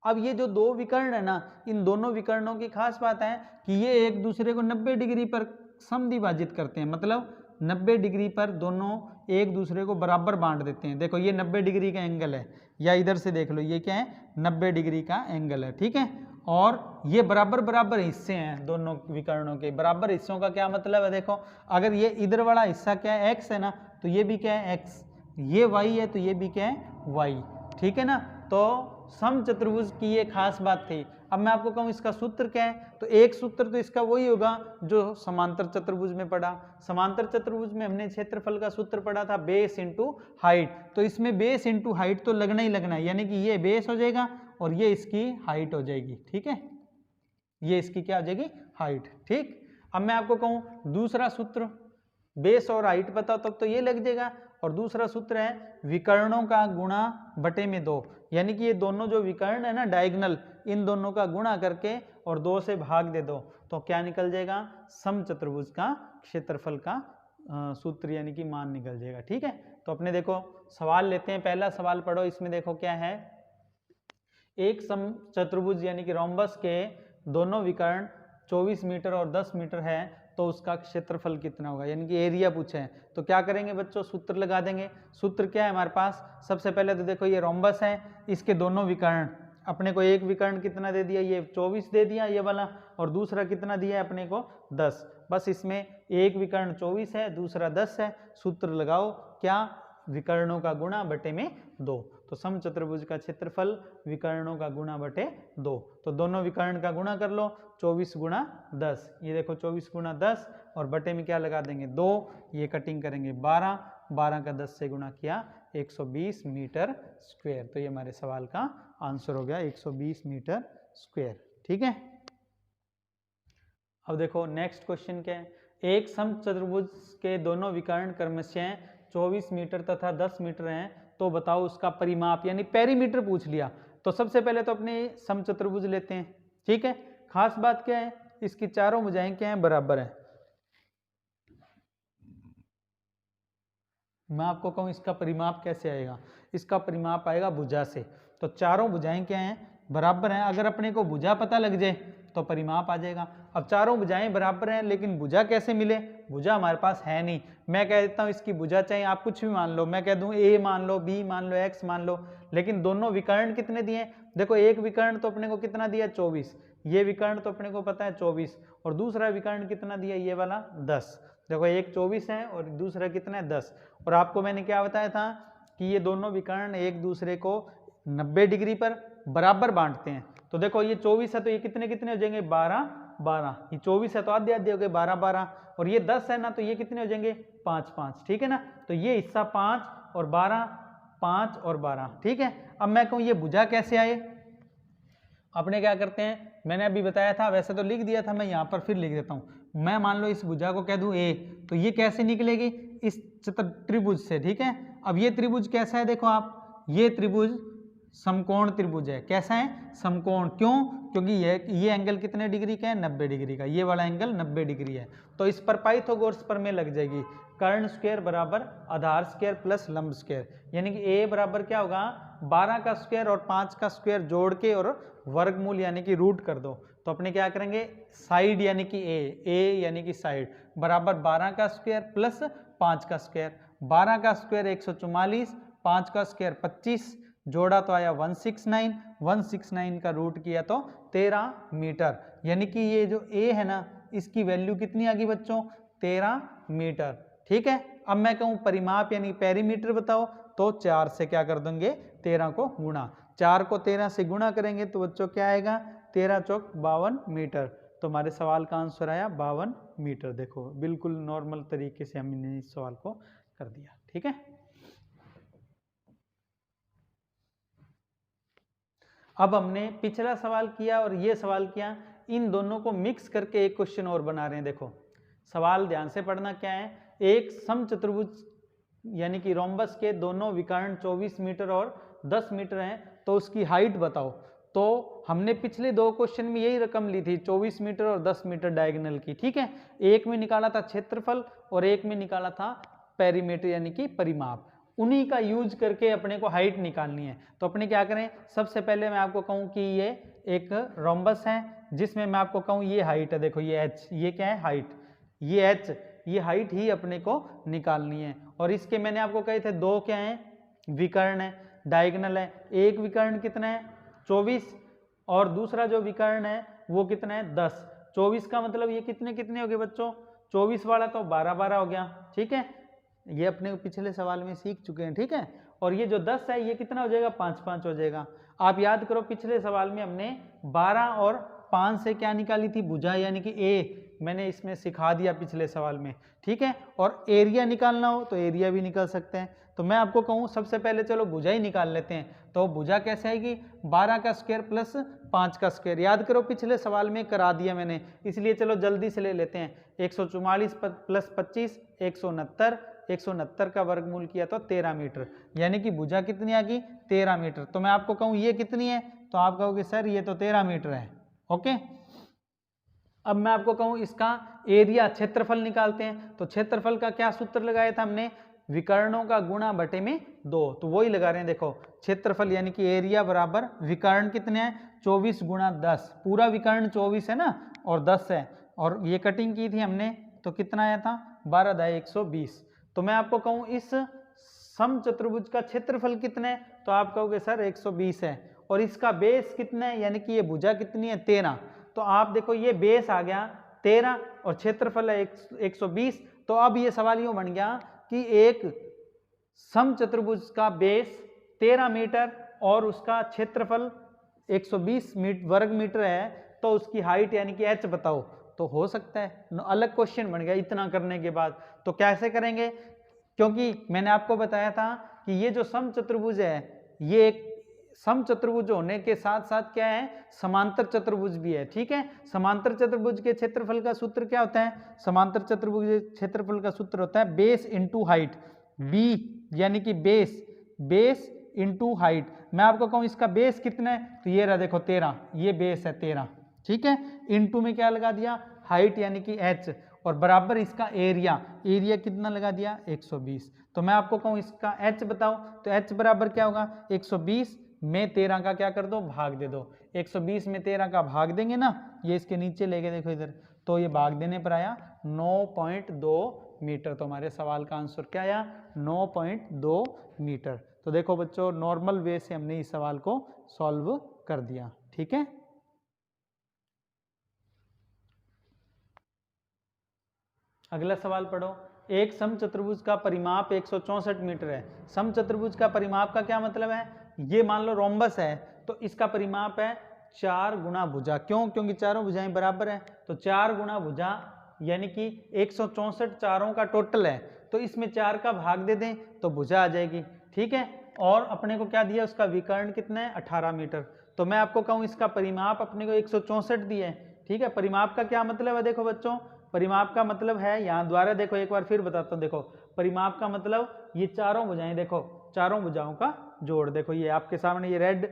अब ये जो दो विकर्ण है ना, इन दोनों विकर्णों की खास बात है कि ये एक दूसरे को 90 डिग्री पर समद्विभाजित करते हैं, मतलब 90 डिग्री पर दोनों एक दूसरे को बराबर बांट देते हैं। देखो ये 90 डिग्री का एंगल है, या इधर से देख लो ये क्या है, 90 डिग्री का एंगल है। ठीक है, और ये बराबर बराबर हिस्से हैं दोनों विकर्णों के। बराबर हिस्सों का क्या मतलब है, देखो अगर ये इधर वाला हिस्सा क्या है, x है ना, तो ये भी क्या है x, ये y है तो ये भी क्या है y। ठीक है ना, तो समचतुर्भुज की ये खास बात थी। अब मैं आपको कहूँ इसका सूत्र क्या है, तो एक सूत्र तो इसका वही होगा जो समांतर चतुर्भुज में पढ़ा। समांतर चतुर्भुज में हमने क्षेत्रफल का सूत्र पढ़ा था बेस इंटू हाइट, तो इसमें बेस इंटू हाइट तो लगना ही लगना है, यानी कि ये बेस हो जाएगा और ये इसकी हाइट हो जाएगी। ठीक है, ये इसकी क्या हो जाएगी, हाइट। ठीक, अब मैं आपको कहूँ दूसरा सूत्र, बेस और हाइट पता तब तो ये लग जाएगा, और दूसरा सूत्र है विकर्णों का गुणा बटे में 2, यानी कि ये दोनों जो विकर्ण है ना डायगोनल, इन दोनों का गुणा करके और 2 से भाग दे दो, तो क्या निकल जाएगा, समचतुर्भुज का क्षेत्रफल का सूत्र यानी कि मान निकल जाएगा। ठीक है, तो अपने देखो सवाल लेते हैं, पहला सवाल पढ़ो, इसमें देखो क्या है, एक समचतुर्भुज यानी कि रोम्बस के दोनों विकर्ण 24 मीटर और 10 मीटर है, तो उसका क्षेत्रफल कितना होगा, यानी कि एरिया पूछे हैं। तो क्या करेंगे बच्चों, सूत्र लगा देंगे। सूत्र क्या है हमारे पास, सबसे पहले तो देखो ये रोम्बस है, इसके दोनों विकर्ण, अपने को एक विकर्ण कितना दे दिया, ये 24 दे दिया ये वाला, और दूसरा कितना दिया है अपने को 10। बस इसमें एक विकर्ण 24 है, दूसरा 10 है। सूत्र लगाओ क्या, विकर्णों का गुणा बटे में 2। तो समचतुर्भुज का क्षेत्रफल विकर्णों का गुणा बटे 2, तो दोनों विकर्ण का गुणा कर लो, 24 गुणा 10, ये देखो 24 गुणा 10, और बटे में क्या लगा देंगे 2, ये कटिंग करेंगे 12, 12 का 10 से गुणा किया 120 मीटर स्क्वायर। तो ये हमारे सवाल का आंसर हो गया 120 मीटर स्क्वायर। ठीक है, अब देखो नेक्स्ट क्वेश्चन क्या है, एक समचतुर्भुज के दोनों विकर्ण क्रमशः 24 मीटर तथा 10 मीटर हैं, तो बताओ उसका परिमाप यानी पेरीमीटर पूछ लिया। तो सबसे पहले तो अपने समचतुर्भुज लेते हैं, ठीक है। खास बात क्या है, इसकी चारों भुजाएं क्या हैं, बराबर है। मैं आपको कहूं इसका परिमाप कैसे आएगा, इसका परिमाप आएगा भुजा से। तो चारों भुजाएं क्या हैं, बराबर हैं। अगर अपने को भुजा पता लग जाए तो परिमाप आ जाएगा। अब चारों भुजाएं बराबर हैं, लेकिन भुजा कैसे मिले, भुजा हमारे पास है नहीं। मैं कह देता हूं इसकी भुजा चाहे आप कुछ भी मान लो, मैं कह दूं ए मान लो, बी मान लो, एक्स मान लो, लेकिन दोनों विकर्ण कितने दिए, देखो एक विकर्ण तो अपने को कितना दिया 24, ये विकर्ण तो अपने को पता है 24, और दूसरा विकर्ण कितना दिया ये वाला 10। देखो एक 24 है और दूसरा कितना है 10। और आपको मैंने क्या बताया था कि ये दोनों विकर्ण एक दूसरे को 90 डिग्री पर बराबर बांटते हैं। तो देखो ये 24 है तो ये कितने कितने हो जाएंगे 12 12, ये 24 है तो आधे आधे हो गए 12 12, और ये 10 है ना तो ये कितने हो जाएंगे 5 5, ठीक है ना। तो ये हिस्सा 5 और 12, 5 और 12, ठीक है। अब मैं कहूँ ये भुजा कैसे आए, अपने क्या करते हैं, मैंने अभी बताया था, वैसे तो लिख दिया था, मैं यहाँ पर फिर लिख देता हूँ। मैं मान लो इस भुजा को कह दूं ए, तो ये कैसे निकलेगी, इस त्रिभुज से, ठीक है। अब ये त्रिभुज कैसा है, देखो आप, ये त्रिभुज समकोण त्रिभुज है। कैसा है, समकोण। क्यों, क्योंकि ये एंगल कितने डिग्री का है, 90 डिग्री का, ये वाला एंगल 90 डिग्री है। तो इस पर पाइथागोरस प्रमेय लग जाएगी, कर्ण स्क्वायर बराबर आधार स्क्वायर प्लस लंब स्क्वायर, यानी कि ए बराबर क्या होगा 12 का स्क्वायर और 5 का स्क्वायर जोड़ के और वर्गमूल यानी कि रूट कर दो। तो अपने क्या करेंगे, साइड यानी कि ए यानी कि साइड बराबर 12 का स्क्वायर प्लस 5 का स्क्वायर, 12 का स्क्वायर 144, 5 का स्क्वायर 25, जोड़ा तो आया 169, 169 का रूट किया तो 13 मीटर, यानी कि ये जो ए है ना इसकी वैल्यू कितनी आ गई बच्चों, 13 मीटर, ठीक है। अब मैं कहूँ परिमाप यानी पेरीमीटर बताओ, तो 4 से क्या कर देंगे 13 को गुणा, 4 को 13 से गुणा करेंगे तो बच्चों क्या आएगा 13 चौक 52 मीटर। तो हमारे सवाल का आंसर आया 52 मीटर। देखो बिल्कुल नॉर्मल तरीके से हमने इस सवाल को कर दिया, ठीक है। अब हमने पिछला सवाल किया और ये सवाल किया, इन दोनों को मिक्स करके एक क्वेश्चन और बना रहे हैं। देखो सवाल ध्यान से पढ़ना क्या है, एक समचतुर्भुज यानी कि रोम्बस के दोनों विकर्ण 24 मीटर और 10 मीटर हैं, तो उसकी हाइट बताओ। तो हमने पिछले दो क्वेश्चन में यही रकम ली थी 24 मीटर और 10 मीटर डायगोनल की, ठीक है। एक में निकाला था क्षेत्रफल और एक में निकाला था पेरीमीटर यानी कि परिमाप, उन्हीं का यूज करके अपने को हाइट निकालनी है। तो अपने क्या करें, सबसे पहले मैं आपको कहूं कि ये एक रोम्बस है जिसमें मैं आपको कहूं ये हाइट है, देखो ये h, ये क्या है हाइट, ये h, ये हाइट ही अपने को निकालनी है। और इसके मैंने आपको कहे थे दो क्या है विकर्ण है, डायगोनल है। एक विकर्ण कितना है 24 और दूसरा जो विकर्ण है वो कितना है 10। 24 का मतलब ये कितने कितने हो गए बच्चों, 24 वाला तो 12 12 हो गया, ठीक है। ये अपने पिछले सवाल में सीख चुके हैं, ठीक है। और ये जो 10 है ये कितना हो जाएगा 5 5 हो जाएगा। आप याद करो पिछले सवाल में हमने 12 और 5 से क्या निकाली थी भुजा यानी कि ए, मैंने इसमें सिखा दिया पिछले सवाल में, ठीक है। और एरिया निकालना हो तो एरिया भी निकाल सकते हैं। तो मैं आपको कहूँ सबसे पहले चलो भुजा ही निकाल लेते हैं। तो भुजा कैसे आएगी 12 का स्क्वायर प्लस 5 का स्क्वायर, याद करो पिछले सवाल में करा दिया मैंने, इसलिए चलो जल्दी से ले लेते हैं। 144 प्लस 25 169, 169 का वर्गमूल किया तो 13 मीटर, यानी कि भुजा कितनी आ गई 13 मीटर। तो मैं आपको कहूँ ये कितनी है, तो आप कहोगे सर ये तो 13 मीटर है, ओके। अब मैं आपको कहूँ इसका एरिया क्षेत्रफल निकालते हैं। तो क्षेत्रफल का क्या सूत्र लगाया था हमने, विकर्णों का गुणा बटे में 2, तो वही लगा रहे हैं। देखो क्षेत्रफल यानी कि एरिया बराबर विकर्ण कितने हैं 24 गुणा 10, पूरा विकर्ण 24 है ना और 10 है, और ये कटिंग की थी हमने तो कितना आया था 12/120। तो मैं आपको कहूँ इस समचतुर्भुज का क्षेत्रफल कितना है, तो आप कहोगे सर 120 है, और इसका बेस कितना है यानी कि ये भुजा कितनी है 13। तो आप देखो ये बेस आ गया 13 और क्षेत्रफल है 120। तो अब ये सवाल यूं बन गया कि एक समचतुर्भुज का बेस 13 मीटर और उसका क्षेत्रफल 120 वर्ग मीटर है, तो उसकी हाइट यानी कि h बताओ। तो हो सकता है अलग क्वेश्चन बन गया इतना करने के बाद। तो कैसे करेंगे, क्योंकि मैंने आपको बताया था कि ये जो समचतुर्भुज है ये एक समचतुर्भुज होने के साथ साथ क्या है, समांतर चतुर्भुज भी है। ठीक है, समांतर चतुर्भुज के क्षेत्रफल का सूत्र क्या होता है, समांतर चतुर्भुज के क्षेत्रफल का सूत्र होता है बेस इंटू हाइट, बी यानी कि बेस इंटू हाइट। मैं आपको कहूं इसका बेस कितना है, तो ये रहा देखो 13, ये बेस है 13। ठीक है, इंटू में क्या लगा दिया, हाइट यानी कि h, और बराबर इसका एरिया कितना लगा दिया 120। तो मैं आपको कहूं इसका h बताओ, तो h बराबर क्या होगा 120 में 13 का क्या कर दो, भाग दे दो। 120 में 13 का भाग देंगे ना, ये इसके नीचे ले गए देखो इधर, तो ये भाग देने पर आया 9.2 मीटर। तो हमारे सवाल का आंसर क्या आया, 9.2 मीटर। तो देखो बच्चों, नॉर्मल वे से हमने इस सवाल को सॉल्व कर दिया। ठीक है, अगला सवाल पढ़ो। एक समचतुर्भुज का परिमाप 164 मीटर है। समचतुर्भुज का परिमाप का क्या मतलब है, ये मान लो रोम्बस है, तो इसका परिमाप है 4 गुना भुजा। क्यों, क्योंकि चारों भुजाएं बराबर है, तो 4 गुना भुजा यानी कि 164 चारों का टोटल है, तो इसमें 4 का भाग दे दें तो भुजा आ जाएगी। ठीक है, और अपने को क्या दिया, उसका विकर्ण कितना है 18 मीटर। तो मैं आपको कहूँ इसका परिमाप अपने को 164 दिया है। ठीक है, परिमाप का क्या मतलब है, देखो बच्चों, परिमाप का मतलब है, यहाँ द्वारा देखो एक बार फिर बताता हूँ। देखो परिमाप का मतलब ये चारों भुजाएं, देखो चारों भुजाओं का जोड़, देखो ये आपके सामने ये रेड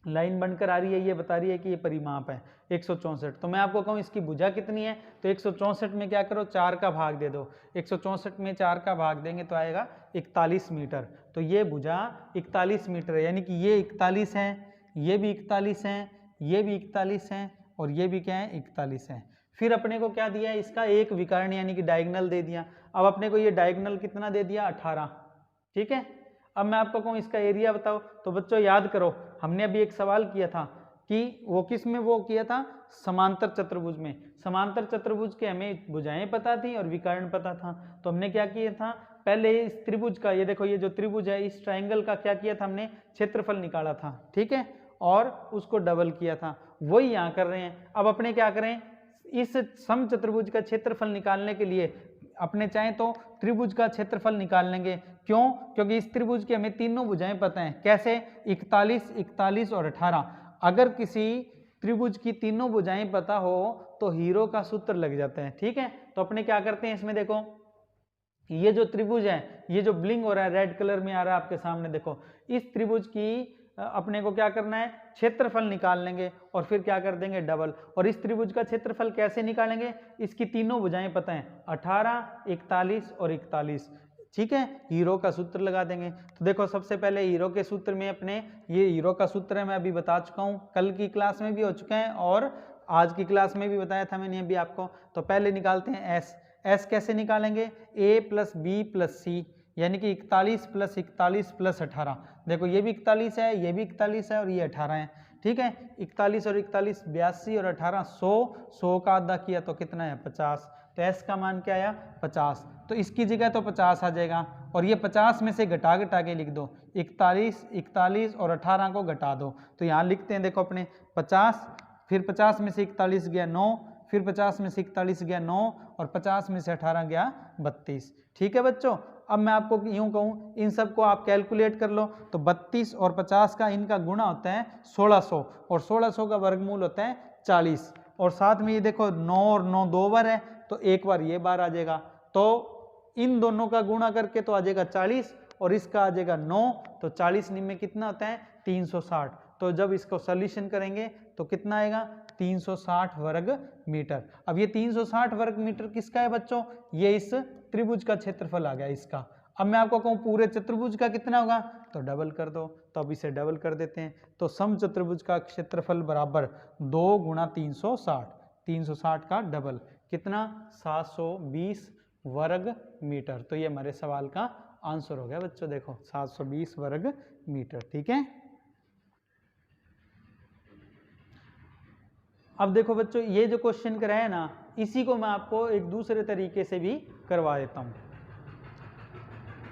लाइन बनकर आ रही है, ये बता रही है कि ये परिमाप है 164। तो मैं आपको कहूँ इसकी भुजा कितनी है, तो 164 में क्या करो 4 का भाग दे दो। 164 में 4 का भाग देंगे तो आएगा 41 मीटर। तो ये भुजा 41 मीटर है, यानी कि ये 41 है, ये भी 41 है, ये भी 41 है, और ये भी क्या है 41 है। फिर अपने को क्या दिया है, इसका एक विकर्ण यानी कि डायगोनल दे दिया। अब अपने को ये डायगोनल कितना दे दिया 18। ठीक है, अब मैं आपको कहूँ इसका एरिया बताओ, तो बच्चों याद करो, हमने अभी एक सवाल किया था कि वो किस में वो किया था, समांतर चतुर्भुज में। समांतर चतुर्भुज के हमें भुजाएं पता थी और विकर्ण पता था। तो हमने क्या किया था, पहले इस त्रिभुज का, ये देखो ये जो त्रिभुज है, इस ट्राइंगल का क्या किया था हमने, क्षेत्रफल निकाला था। ठीक है, और उसको डबल किया था, वही यहाँ कर रहे हैं। अब अपने क्या करें, इस समचतुर्भुज का क्षेत्रफल निकालने के लिए अपने चाहें तो त्रिभुज का क्षेत्रफल निकाल लेंगे। क्यों, क्योंकि इस त्रिभुज की हमें तीनों भुजाएं पता हैं। कैसे, 41, 41 और 18। अगर किसी त्रिभुज की तीनों भुजाएं पता हो तो हीरो का सूत्र लग जाता है। ठीक है, तो अपने क्या करते हैं, इसमें देखो ये जो त्रिभुज है, ये जो ब्लिंक हो रहा है रेड कलर में आ रहा है आपके सामने, देखो इस त्रिभुज की अपने को क्या करना है, क्षेत्रफल निकाल लेंगे और फिर क्या कर देंगे डबल। और इस त्रिभुज का क्षेत्रफल कैसे निकालेंगे, इसकी तीनों भुजाएं पता हैं, 18, 41 और 41। ठीक है, हीरो का सूत्र लगा देंगे। तो देखो सबसे पहले हीरो के सूत्र में अपने, ये हीरो का सूत्र है, मैं अभी बता चुका हूँ, कल की क्लास में भी हो चुका है और आज की क्लास में भी बताया था मैंने अभी आपको। तो पहले निकालते हैं एस कैसे निकालेंगे, a प्लस बी प्लस सी, यानी कि 41 प्लस 41 प्लस 18। देखो ये भी 41 है, ये भी 41 है और ये 18 है। ठीक है, 41 और 41 82 और 18 100, 100 का आधा किया तो कितना है 50। तो s का मान क्या आया 50, तो इसकी जगह तो 50 आ जाएगा। और ये 50 में से घटा के लिख दो, 41, 41 और 18 को घटा दो। तो यहाँ लिखते हैं, देखो अपने 50, फिर 50 में से 41 गया 9, फिर 50 में से 41 गया 9, और 50 में से 18 गया 32। ठीक है बच्चों, अब मैं आपको यूं कहूं, इन सबको आप कैलकुलेट कर लो, तो 32 और 50 का इनका गुणा होता है 1600, और 1600 का वर्गमूल होता है 40। और साथ में ये देखो 9 और 9 दो बार है, तो एक बार ये बार आ जाएगा। तो इन दोनों का गुणा करके तो आ जाएगा 40 और इसका आ जाएगा 9, तो 40 में कितना होता है 360। तो जब इसको सॉल्यूशन करेंगे तो कितना आएगा 360 वर्ग मीटर। अब ये 360 वर्ग मीटर किसका है बच्चों, ये इस त्रिभुज का क्षेत्रफल आ गया इसका। अब मैं आपको कहूँ पूरे चतुर्भुज का कितना होगा, तो डबल कर दो। तो अब इसे डबल कर देते हैं, तो समचतुर्भुज का क्षेत्रफल बराबर 2 गुणा 360, 360 का डबल कितना 720 वर्ग मीटर। तो ये हमारे सवाल का आंसर हो गया बच्चों, देखो 720 वर्ग मीटर। ठीक है, अब देखो बच्चों, ये जो क्वेश्चन कराया है ना, इसी को मैं आपको एक दूसरे तरीके से भी करवा देता हूँ।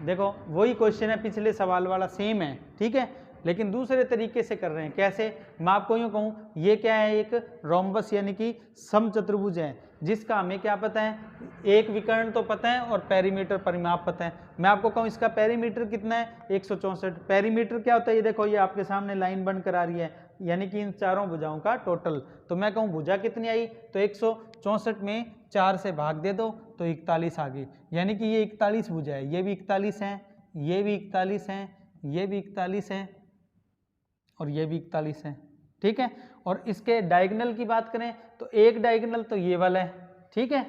देखो वही क्वेश्चन है, पिछले सवाल वाला सेम है, ठीक है, लेकिन दूसरे तरीके से कर रहे हैं। कैसे? मैं आपको यूँ कहूँ, ये क्या है, एक रोम्बस यानी कि समचतुर्भुज है, जिसका हमें क्या पता है, एक विकर्ण तो पता है और पेरीमीटर परिमाप पता है। मैं आपको कहूँ इसका पेरीमीटर कितना है, 164। पेरीमीटर क्या होता है, ये देखो, ये आपके सामने लाइन बनकर आ रही है, यानी कि इन चारों भुजाओं का टोटल। तो मैं कहूँ भुजा कितनी आई, तो 164 में 4 से भाग दे दो तो 41 आ गई, यानी कि ये 41 भुजा है। ये भी 41 है, ये भी 41 है, ये भी 41 है और ये भी 41 है, ठीक है। और इसके डायगोनल की बात करें तो एक डायगोनल तो ये वाला है, ठीक है,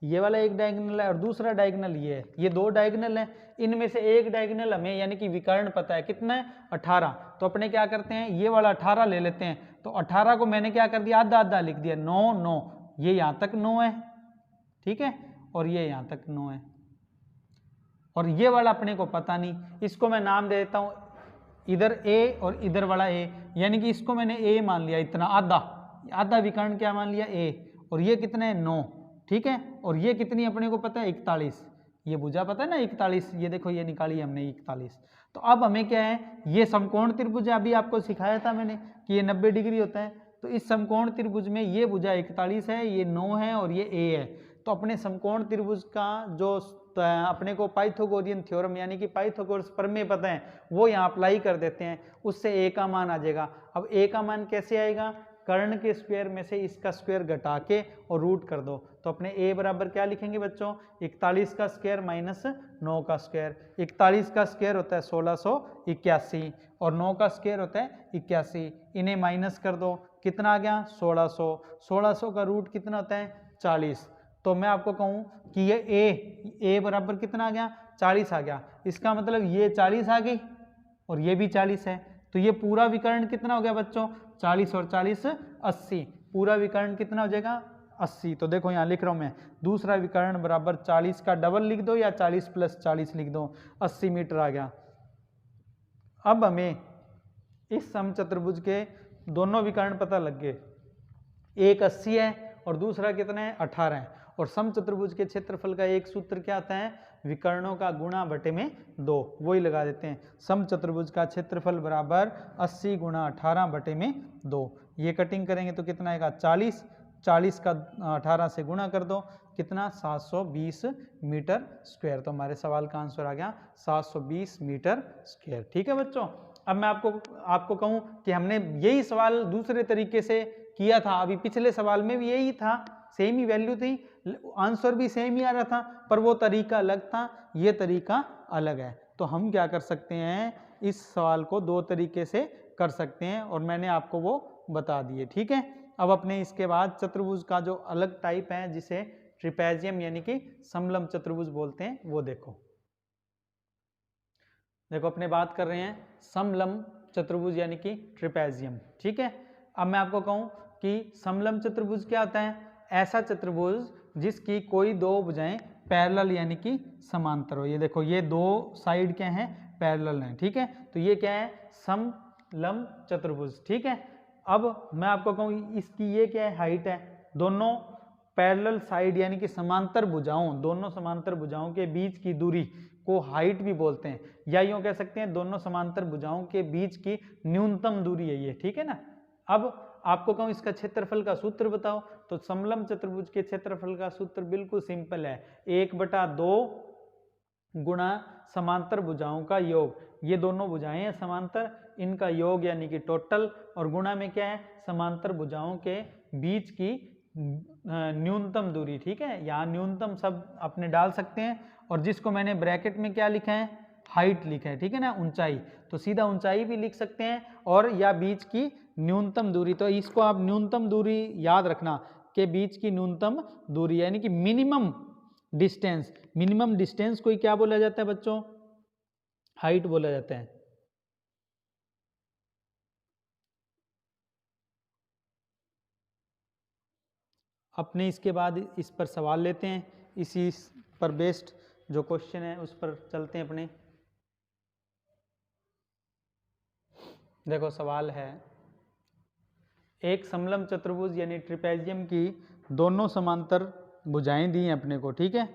ये वाला एक डायगोनल है और दूसरा डायगोनल ये है, ये दो डायगोनल है। इनमें से एक डायगोनल हमें यानी कि विकर्ण पता है, कितना है, 18। तो अपने क्या करते हैं, ये वाला 18 ले लेते हैं। तो 18 को मैंने क्या कर दिया, आधा आधा लिख दिया, 9 9, ये यहाँ तक 9 है, ठीक है, और ये यहाँ तक 9 है। और ये वाला अपने को पता नहीं, इसको मैं नाम दे देता हूँ, इधर ए और इधर वाला ए, यानी कि इसको मैंने ए मान लिया, इतना आधा, आधा विकर्ण क्या मान लिया, ए। और ये कितने है, 9, ठीक है। और ये कितनी अपने को पता है, 41। ये भुजा पता है ना 41, ये देखो ये निकाली हमने 41। तो अब हमें क्या है, ये समकोण त्रिभुज है, अभी आपको सिखाया था मैंने कि ये 90 डिग्री होता है। तो इस समकोण त्रिभुज में ये भुजा 41 है, ये 9 है और ये ए है। तो अपने समकोण त्रिभुज का जो अपने को पाइथागोरियन थ्योरम यानी कि पाइथागोरस प्रमेय पता है, वो यहाँ अप्लाई कर देते हैं, उससे ए का मान आ जाएगा। अब ए का मान कैसे आएगा, कर्ण के स्क्वायर में से इसका स्क्वायर घटा के और रूट कर दो। तो अपने ए बराबर क्या लिखेंगे बच्चों, 41 का स्क्वायर माइनस 9 का स्क्वायर। 41 का स्क्वायर होता है 1681 और 9 का स्क्वायर होता है 81। इन्हें माइनस कर दो, कितना आ गया, 1600। 1600 का रूट कितना होता है, 40। तो मैं आपको कहूँ कि ये ए बराबर कितना आ गया, 40 आ गया। इसका मतलब ये 40 आ गई और ये भी 40 है। तो ये पूरा विकर्ण कितना हो गया बच्चों, 40 और 40 80। पूरा विकर्ण कितना हो जाएगा, 80। तो देखो यहाँ लिख रहा हूँ मैं, दूसरा विकर्ण बराबर 40 का डबल लिख दो या 40 + 40 लिख दो, 80 मीटर आ गया। अब हमें इस समचतुर्भुज के दोनों विकर्ण पता लग गए, एक 80 है और दूसरा कितना है, 18 है। और समचतुर्भुज के क्षेत्रफल का एक सूत्र क्या आता है, विकर्णों का गुणा बटे में 2, वही लगा देते हैं। समचतुर्भुज का क्षेत्रफल बराबर 80 × 18 बटे में 2। ये कटिंग करेंगे तो कितना आएगा, 40। 40 का 18 से गुणा कर दो, कितना, 720 मीटर स्क्वायर। तो हमारे सवाल का आंसर आ गया 720 मीटर स्क्वायर, ठीक है बच्चों। अब मैं आपको कहूँ कि हमने यही सवाल दूसरे तरीके से किया था, अभी पिछले सवाल में भी यही था, सेम ही वैल्यू थी, आंसर भी सेम ही आ रहा था, पर वो तरीका अलग था, ये तरीका अलग है। तो हम क्या कर सकते हैं, इस सवाल को दो तरीके से कर सकते हैं और मैंने आपको वो बता दिए, ठीक है। अब अपने इसके बाद चतुर्भुज का जो अलग टाइप है, जिसे ट्रिपेजियम यानी कि समलंब चतुर्भुज बोलते हैं, वो देखो। देखो अपने बात कर रहे हैं समलंब चतुर्भुज यानी कि ट्रिपेजियम, ठीक है। अब मैं आपको कहूँ कि समलंब चतुर्भुज क्या होता है, ऐसा चतुर्भुज जिसकी कोई दो भुजाएं पैरेलल यानी कि समांतर हो। ये देखो ये दो साइड क्या हैं, पैरेलल हैं, ठीक है। तो ये क्या है, समलंब चतुर्भुज, ठीक है। अब मैं आपको कहूँ इसकी ये क्या है, हाइट है, दोनों पैरेलल साइड यानी कि समांतर भुजाओं, दोनों समांतर भुजाओं के बीच की दूरी को हाइट भी बोलते हैं, या यूँ कह सकते हैं दोनों समांतर भुजाओं के बीच की न्यूनतम दूरी है ये, ठीक है ना। अब आपको कहूँ इसका क्षेत्रफल का सूत्र बताओ, तो समलंब चतुर्भुज के क्षेत्रफल का सूत्र बिल्कुल सिंपल है, 1/2 गुणा समांतर भुजाओं का योग। ये दोनों भुजाएं हैं समांतर, इनका योग यानी कि टोटल, और गुणा में क्या है, समांतर भुजाओं के बीच की न्यूनतम दूरी, ठीक है। यहाँ न्यूनतम सब अपने डाल सकते हैं, और जिसको मैंने ब्रैकेट में क्या लिखा है, हाइट लिखा है, ठीक है ना, ऊंचाई, तो सीधा ऊंचाई भी लिख सकते हैं, और या बीच की न्यूनतम दूरी। तो इसको आप न्यूनतम दूरी याद रखना कि बीच की न्यूनतम दूरी यानी कि मिनिमम डिस्टेंस। मिनिमम डिस्टेंस को क्या बोला जाता है बच्चों, हाइट बोला जाता है। अपने इसके बाद इस पर सवाल लेते हैं, इसी पर बेस्ड जो क्वेश्चन है उस पर चलते हैं अपने। देखो सवाल है, एक समलंब चतुर्भुज यानी ट्रिपेजियम की दोनों समांतर भुजाएं दी हैं अपने को, ठीक है।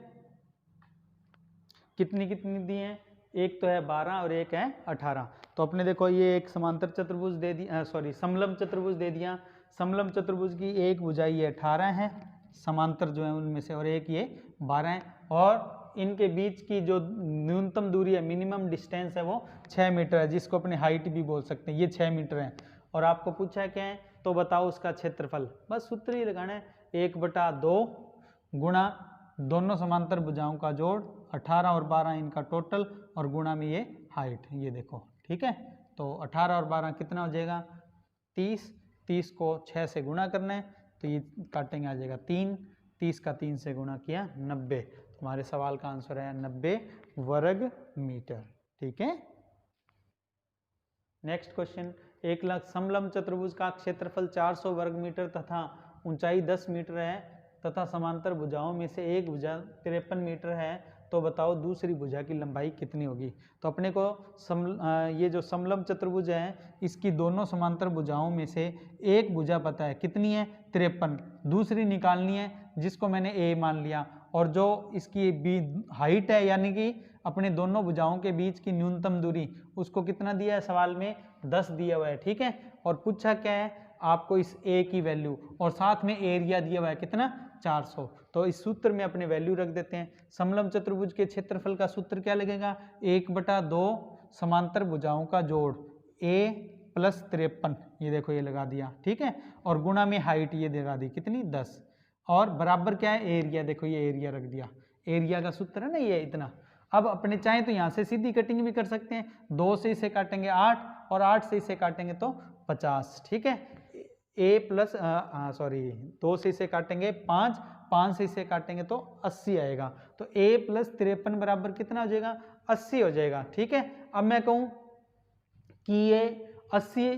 कितनी कितनी दी हैं, एक तो है 12 और एक है 18। तो अपने देखो ये एक समांतर चतुर्भुज दे दिया, सॉरी समलंब चतुर्भुज दे दिया। समलंब चतुर्भुज की एक भुजाई ये 18 है, समांतर जो है उनमें से, और एक ये 12 है, और इनके बीच की जो न्यूनतम दूरी है, मिनिमम डिस्टेंस है, वो 6 मीटर है, जिसको अपने हाइट भी बोल सकते हैं। ये 6 मीटर है, और आपको पूछा है क्या है, तो बताओ उसका क्षेत्रफल। बस सूत्र ही लगाना है, 1/2 गुणा दोनों समांतर भुजाओं का जोड़, 18 और 12 इनका टोटल, और गुणा में ये हाइट, ये देखो, ठीक है। तो 18 और 12 कितना हो जाएगा, 30। 30 को 6 से गुणा करना है, तो ये काटेंगे, आ जाएगा 3। 30 का 3 से गुणा किया 90। हमारे सवाल का आंसर है 90 वर्ग मीटर, ठीक है। नेक्स्ट क्वेश्चन, एक लाख समलंब चतुर्भुज का क्षेत्रफल 400 वर्ग मीटर तथा ऊंचाई 10 मीटर है तथा समांतर भुजाओं में से एक भुजा 53 मीटर है, तो बताओ दूसरी भुजा की लंबाई कितनी होगी। तो अपने को ये जो समलंब चतुर्भुज है, इसकी दोनों समांतर भुजाओं में से एक भुजा पता है, कितनी है, 53। दूसरी निकालनी है, जिसको मैंने ए मान लिया, और जो इसकी हाइट है, यानी कि अपने दोनों भुजाओं के बीच की न्यूनतम दूरी, उसको कितना दिया है सवाल में, 10 दिया हुआ है, ठीक है। और पूछा क्या है आपको, इस ए की वैल्यू, और साथ में एरिया दिया हुआ है कितना, 400। तो इस सूत्र में अपने वैल्यू रख देते हैं। समलंब चतुर्भुज के क्षेत्रफल का सूत्र क्या लगेगा, 1/2 समांतर भुजाओं का जोड़, a + 53, ये देखो ये लगा दिया, ठीक है, और गुणा में हाइट ये लगा दी कितनी, 10, और बराबर क्या है, एरिया, देखो ये एरिया रख दिया। एरिया का सूत्र है ना ये इतना। अब अपने चाहें तो यहाँ से सीधी कटिंग भी कर सकते हैं, 2 से इसे काटेंगे 8, और 8 से इसे काटेंगे तो 50, ठीक है। सॉरी 2 से इसे काटेंगे 5, 5 से इसे काटेंगे तो 80 आएगा। तो a + 53 बराबर कितना हो जाएगा, 80 हो जाएगा, ठीक है। अब मैं कहूँ कि ये 80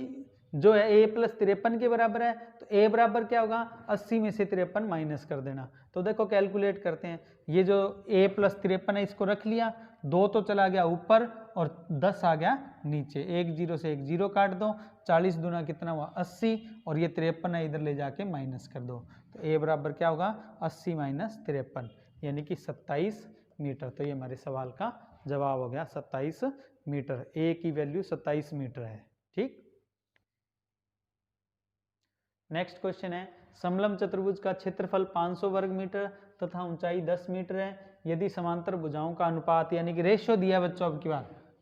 जो है a + 53 के बराबर है, तो a बराबर क्या होगा, 80 में से 53 माइनस कर देना। तो देखो कैलकुलेट करते हैं, ये जो a + 53 है इसको रख लिया, 2 तो चला गया ऊपर और 10 आ गया नीचे, 1 0 से 1 0 काट दो, 40 दूना कितना हुआ, 80, और ये 53 है, इधर ले जाके माइनस कर दो। तो a बराबर क्या होगा, 80 - 53, यानी कि 27 मीटर। तो ये हमारे सवाल का जवाब हो गया, 27 मीटर। a की वैल्यू 27 मीटर है, ठीक। नेक्स्ट क्वेश्चन है, समलंब चतुर्भुज का क्षेत्रफल 500 वर्ग मीटर तथा ऊंचाई 10 मीटर है, यदि समांतर भुजाओं का अनुपात, यानी कि रेशो दिया है बच्चों,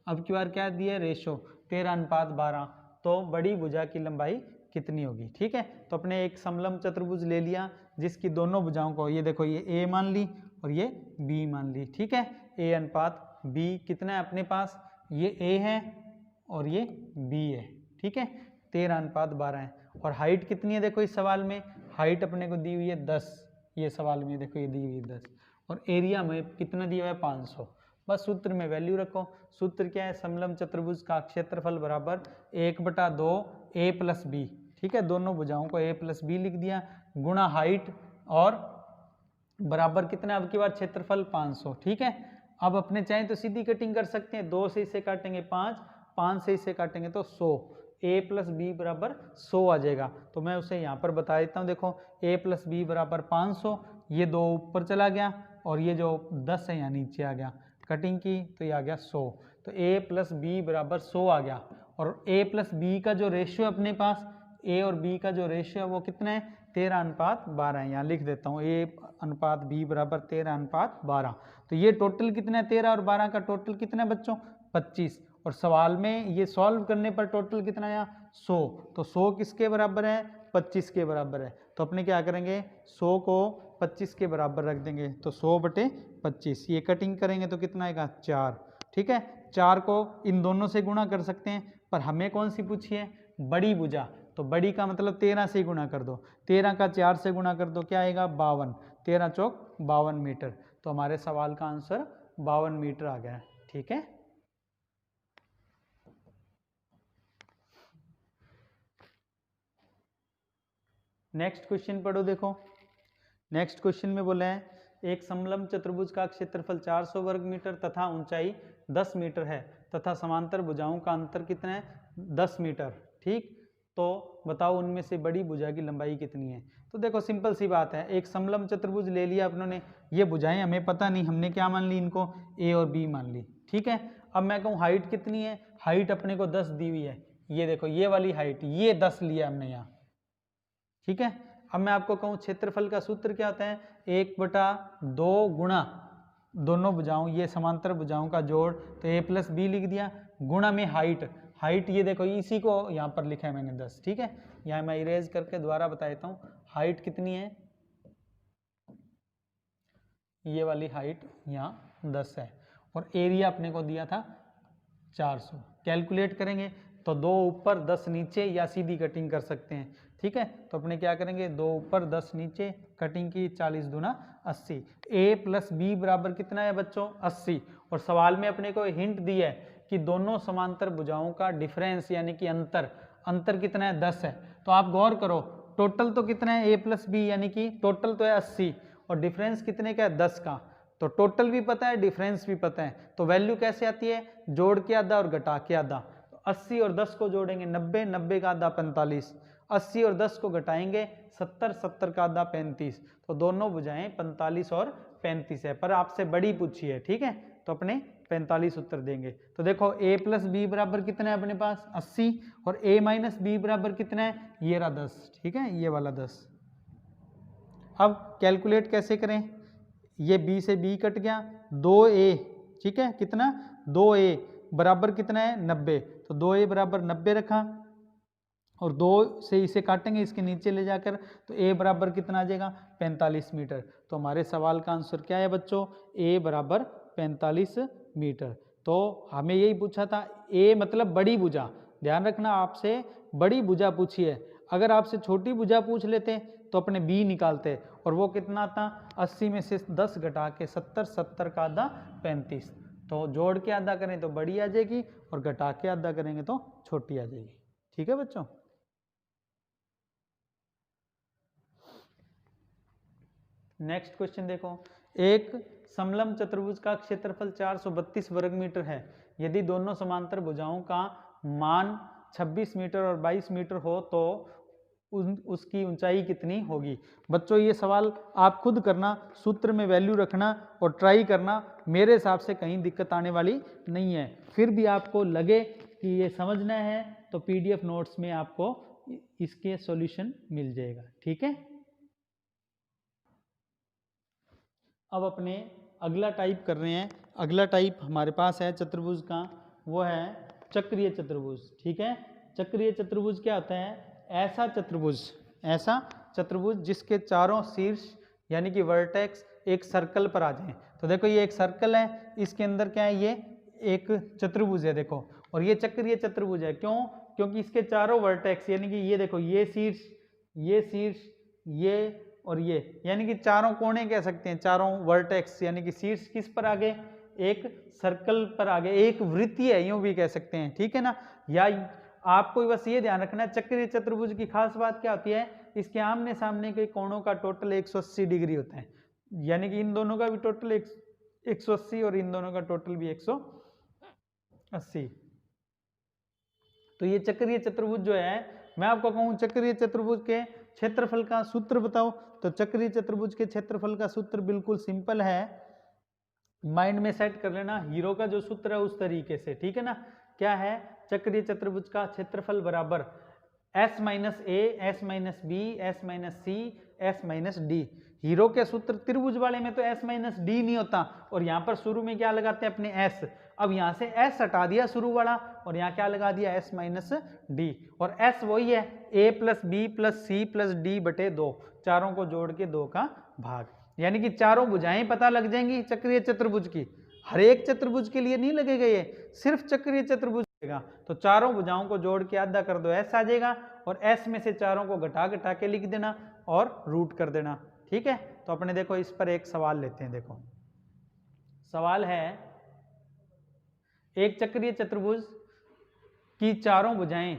अब की बार क्या दिया है, रेशो 13:12, तो बड़ी भुजा की लंबाई कितनी होगी, ठीक है। तो अपने एक समलंब चतुर्भुज ले लिया, जिसकी दोनों भुजाओं को, ये देखो ये a मान ली और ये b मान ली, ठीक है। a/b कितना है अपने पास, ये a है और ये b है, ठीक है, 13:12 है। और हाइट कितनी है, देखो इस सवाल में हाइट अपने को दी हुई है 10, ये सवाल में देखो ये दी हुई है 10, और एरिया में कितना दिया हुआ है, 500। बस सूत्र में वैल्यू रखो। सूत्र क्या है, समलंब चतुर्भुज का क्षेत्रफल बराबर 1/2 a + b, ठीक है, दोनों भुजाओं को a + b लिख दिया, गुणा हाइट, और बराबर कितना, अब की बार क्षेत्रफल 500, ठीक है। अब अपने चाहें तो सीधी कटिंग कर सकते हैं, 2 से इसे काटेंगे 5, 5 से इसे काटेंगे तो 100, a + b बराबर 100 आ जाएगा। तो मैं उसे यहाँ पर बता देता हूँ, देखो a + b बराबर 500, ये 2 ऊपर चला गया और ये जो 10 है यहाँ नीचे आ गया, कटिंग की तो ये आ गया 100। तो a + b बराबर 100 आ गया, और a + b का जो रेशियो अपने पास, a और b का जो रेशियो है वो कितना है, 13:12 है। यहाँ लिख देता हूँ, a/b बराबर 13:12। तो ये टोटल कितना है, 13 और 12 का टोटल कितना है बच्चों, 25। और सवाल में ये सॉल्व करने पर टोटल कितना आया, 100। तो 100 किसके बराबर है, 25 के बराबर है। तो अपने क्या करेंगे, 100 को 25 के बराबर रख देंगे, तो 100/25, ये कटिंग करेंगे तो कितना आएगा, 4, ठीक है। 4 को इन दोनों से गुणा कर सकते हैं, पर हमें कौन सी पूछी है, बड़ी भुजा, तो बड़ी का मतलब 13 से गुणा कर दो, 13 का 4 से गुणा कर दो, क्या आएगा, 52, 13 चौक 52 मीटर। तो हमारे सवाल का आंसर 52 मीटर आ गया, ठीक है। नेक्स्ट क्वेश्चन पढ़ो, देखो नेक्स्ट क्वेश्चन में बोले हैं, एक समलंब चतुर्भुज का क्षेत्रफल 400 वर्ग मीटर तथा ऊंचाई 10 मीटर है तथा समांतर भुजाओं का अंतर कितना है, 10 मीटर, ठीक। तो बताओ उनमें से बड़ी भुजा की लंबाई कितनी है। तो देखो सिंपल सी बात है, एक समलंब चतुर्भुज ले लिया अपनों, ये भुजाएं हमें पता नहीं, हमने क्या मान ली, इनको ए और बी मान ली, ठीक है। अब मैं कहूँ हाइट कितनी है, हाइट अपने को 10 दी हुई है, ये देखो ये वाली हाइट, ये 10 लिया हमने यहाँ, ठीक है। अब मैं आपको कहूँ क्षेत्रफल का सूत्र क्या होता है, 1/2 गुणा दोनों भुजाओं, ये समांतर भुजाओं का जोड़, तो a + b लिख दिया, गुणा में हाइट, हाइट ये देखो इसी को यहाँ पर लिखा है मैंने 10, ठीक है। यहाँ मैं इरेज करके दोबारा बता देता हूँ, हाइट कितनी है, ये वाली हाइट यहाँ 10 है, और एरिया अपने को दिया था 400। कैलकुलेट करेंगे तो 2 ऊपर 10 नीचे या सीधी कटिंग कर सकते हैं, ठीक है। तो अपने क्या करेंगे, 2 ऊपर 10 नीचे, कटिंग की 40 दूना 80। a + b बराबर कितना है बच्चों, 80। और सवाल में अपने को हिंट दी है कि दोनों समांतर भुजाओं का डिफरेंस यानी कि अंतर कितना है, 10 है। तो आप गौर करो, टोटल तो कितना है, a + b यानी कि टोटल तो है 80 और डिफरेंस कितने का है, 10 का। तो टोटल भी पता है, डिफरेंस भी पता है, तो वैल्यू कैसे आती है, जोड़ के आधा और घटा के आधा। तो 80 और 10 को जोड़ेंगे 90, 90 का आधा 45, 80 और 10 को घटाएंगे 70, 70 का आधा 35। तो दोनों भुजाएं 45 और 35 है, पर आपसे बड़ी पूछी है, ठीक है, तो अपने 45 उत्तर देंगे। तो देखो a + b बराबर कितना है अपने पास 80 और a - b बराबर कितना है, ये रहा 10, ठीक है, ये वाला 10। अब कैलकुलेट कैसे करें, ये b से b कट गया, 2a, ठीक है, कितना 2a बराबर कितना है 90, तो 2a बराबर 90 रखा और 2 से इसे काटेंगे इसके नीचे ले जाकर, तो a बराबर कितना आ जाएगा 45 मीटर। तो हमारे सवाल का आंसर क्या है बच्चों, a बराबर 45 मीटर। तो हमें यही पूछा था, a मतलब बड़ी भुजा, ध्यान रखना आपसे बड़ी भुजा पूछी है, अगर आपसे छोटी भुजा पूछ लेते तो अपने b निकालते, और वो कितना था 80 में से 10 घटा के 70, 70 का आधा 35। तो जोड़ के आधा करें तो बड़ी आ जाएगी और घटा के आधा करेंगे तो छोटी आ जाएगी, ठीक है बच्चों। नेक्स्ट क्वेश्चन देखो, एक समलंब चतुर्भुज का क्षेत्रफल 432 वर्ग मीटर है, यदि दोनों समांतर भुजाओं का मान 26 मीटर और 22 मीटर हो तो उसकी ऊंचाई कितनी होगी। बच्चों ये सवाल आप खुद करना, सूत्र में वैल्यू रखना और ट्राई करना, मेरे हिसाब से कहीं दिक्कत आने वाली नहीं है। फिर भी आपको लगे कि ये समझना है तो PDF नोट्स में आपको इसके सॉल्यूशन मिल जाएगा, ठीक है। अब अपने अगला टाइप कर रहे हैं, अगला टाइप हमारे पास है चतुर्भुज का, वो है चक्रीय चतुर्भुज, ठीक है। चक्रीय चतुर्भुज क्या होता है, ऐसा चतुर्भुज जिसके चारों शीर्ष यानी कि वर्टेक्स एक सर्कल पर आ जाएं। तो देखो ये एक सर्कल है, इसके अंदर क्या है, ये एक चतुर्भुज है देखो, और ये चक्रीय चतुर्भुज है, क्यों, क्योंकि इसके चारों वर्टेक्स यानी कि ये देखो, ये शीर्ष, ये और ये, यानी कि चारों कोने कह सकते हैं, चारों वर्टेक्स यानी कि शीर्ष किस पर आ गए, एक सर्कल पर आ गए, एक वृत्तीय है यूं भी कह सकते हैं, ठीक है ना। या आपको बस ये ध्यान रखना है, चक्रीय चतुर्भुज की खास बात क्या होती है, इसके आमने सामने के कोणों का टोटल 180 डिग्री होता है, यानी कि इन दोनों का भी टोटल 180 और इन दोनों का टोटल भी 180। तो ये चक्रीय चतुर्भुज जो है, मैं आपको कहूँ चक्रीय चतुर्भुज के क्षेत्रफल का सूत्र बताओ, तो चक्रीय चतुर्भुज के क्षेत्रफल का सूत्र बिल्कुल सिंपल है, माइंड में सेट कर लेना, हीरो का जो सूत्र है उस तरीके से, ठीक है ना। क्या है, चक्रीय चतुर्भुज का क्षेत्रफल बराबर s - a, s - b, s - c, s - d। Hero के सूत्र त्रिभुज वाले में तो s - d नहीं होता, और यहाँ पर शुरू में क्या लगाते हैं अपने s, अब यहाँ से s हटा दिया शुरू वाला और यहाँ क्या लगा दिया s - d, और s वही है a + b + c + d बटे 2, चारों को जोड़ के 2 का भाग, यानी कि चारों भुजाएं पता लग जाएंगी चक्रीय चतुर्भुज की। हर एक चतुर्भुज के लिए नहीं लगेगा, ये सिर्फ चक्रीय चतुर्भुज लगेगा। तो चारों भुजाओं को जोड़ के आधा कर दो, s आ जाएगा, और s में से चारों को घटा घटा के लिख देना और रूट कर देना, ठीक है। तो अपने देखो इस पर एक सवाल लेते हैं, देखो सवाल है, एक चक्रीय चतुर्भुज की चारों भुजाएं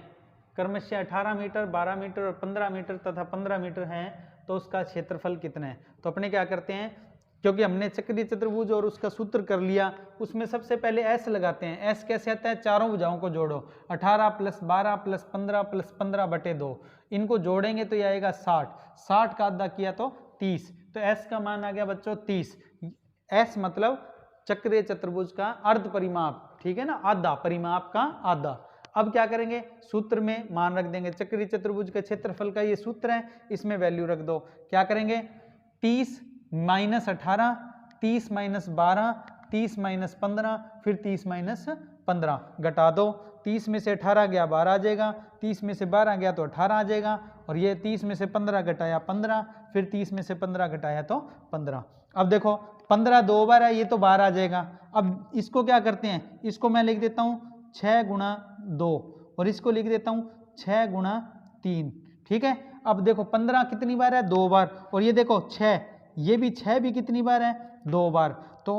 क्रमशः 18 मीटर, 12 मीटर और 15 मीटर तथा 15 मीटर हैं, तो उसका क्षेत्रफल कितना है। तो अपने क्या करते हैं, क्योंकि हमने चक्रीय चतुर्भुज और उसका सूत्र कर लिया। उसमें सबसे पहले एस लगाते हैं। एस कैसे आता है, चारों भुजाओं को जोड़ो, 18 + 12 + 15 + 15/2, इनको जोड़ेंगे तो ये आएगा 60, 60 का आधा किया तो 30, तो एस का मान आ गया बच्चों 30। एस मतलब चक्रीय चतुर्भुज का अर्ध परिमाप, ठीक है ना, आधा परिमाप का आधा। अब क्या करेंगे, सूत्र में मान रख देंगे। चक्रीय चतुर्भुज के क्षेत्रफल का ये सूत्र है, इसमें वैल्यू रख दो। क्या करेंगे, 30 - 18, 30 - 12, 30 - 15, फिर 30 - 15 घटा दो। 30 में से 18 गया 12 आ जाएगा, 30 में से 12 गया तो 18 आ जाएगा, और ये 30 में से 15 घटाया 15, फिर 30 में से 15 घटाया तो 15। अब देखो 15 दो बार है, ये तो 12 आ जाएगा। अब इसको क्या करते हैं, इसको मैं लिख देता हूँ 6 × 2, और इसको लिख देता हूँ 6 × 3, ठीक है। अब देखो 15 कितनी बार है, 2 बार, और ये देखो 6, ये भी 6 भी कितनी बार है, 2 बार। तो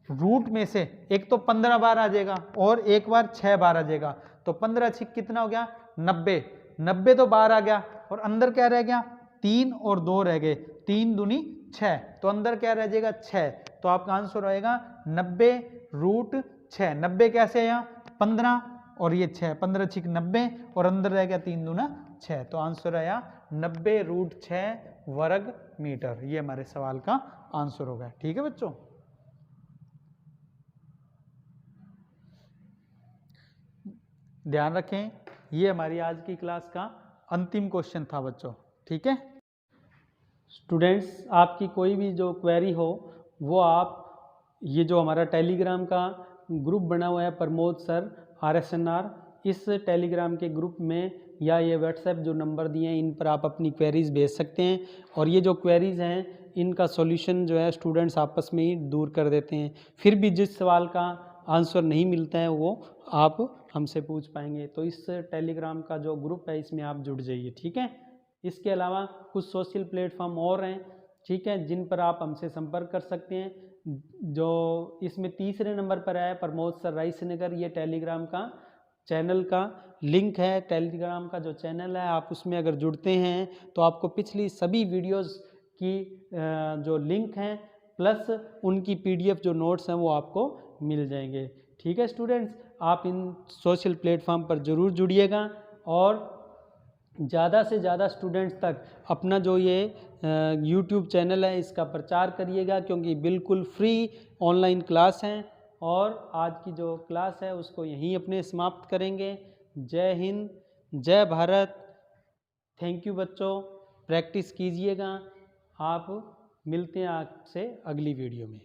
रूट में से एक तो 15 बार आ जाएगा और एक बार 6 बार आ जाएगा, तो 15 छिक कितना हो गया, 90, 90 तो बार आ गया, और अंदर क्या रह गया, 3 और 2 रह गए, 3 दूनी 6, तो अंदर क्या रह जाएगा 6, तो आपका आंसर आएगा 90√6। 90 कैसे है यहाँ, 15 और ये 6, 15 छिक 90, और अंदर रह गया 3 दूना 6, तो आंसर आया 90√6 वर्ग मीटर। ये हमारे सवाल का आंसर होगा, ठीक है बच्चों। ध्यान रखें, ये हमारी आज की क्लास का अंतिम क्वेश्चन था बच्चों, ठीक है। स्टूडेंट्स, आपकी कोई भी जो क्वेरी हो वो आप, ये जो हमारा टेलीग्राम का ग्रुप बना हुआ है प्रमोद सर RSNR, इस टेलीग्राम के ग्रुप में या ये व्हाट्सएप जो नंबर दिए हैं इन पर आप अपनी क्वेरीज़ भेज सकते हैं, और ये जो क्वेरीज़ हैं इनका सॉल्यूशन जो है स्टूडेंट्स आपस में ही दूर कर देते हैं। फिर भी जिस सवाल का आंसर नहीं मिलता है वो आप हमसे पूछ पाएंगे। तो इस टेलीग्राम का जो ग्रुप है इसमें आप जुड़ जाइए, ठीक है। इसके अलावा कुछ सोशल प्लेटफॉर्म और हैं, ठीक है, जिन पर आप हमसे संपर्क कर सकते हैं। जो इसमें तीसरे नंबर पर है प्रमोद सर रायसेनगर, ये टेलीग्राम का चैनल का लिंक है। टेलीग्राम का जो चैनल है आप उसमें अगर जुड़ते हैं तो आपको पिछली सभी वीडियोस की जो लिंक हैं प्लस उनकी PDF जो नोट्स हैं वो आपको मिल जाएंगे, ठीक है स्टूडेंट्स। आप इन सोशल प्लेटफॉर्म पर ज़रूर जुड़िएगा, और ज़्यादा से ज़्यादा स्टूडेंट्स तक अपना जो ये YouTube चैनल है इसका प्रचार करिएगा, क्योंकि बिल्कुल फ्री ऑनलाइन क्लास हैं। और आज की जो क्लास है उसको यहीं अपने समाप्त करेंगे। जय हिंद, जय भारत, थैंक यू बच्चों, प्रैक्टिस कीजिएगा। आप मिलते हैं आपसे अगली वीडियो में।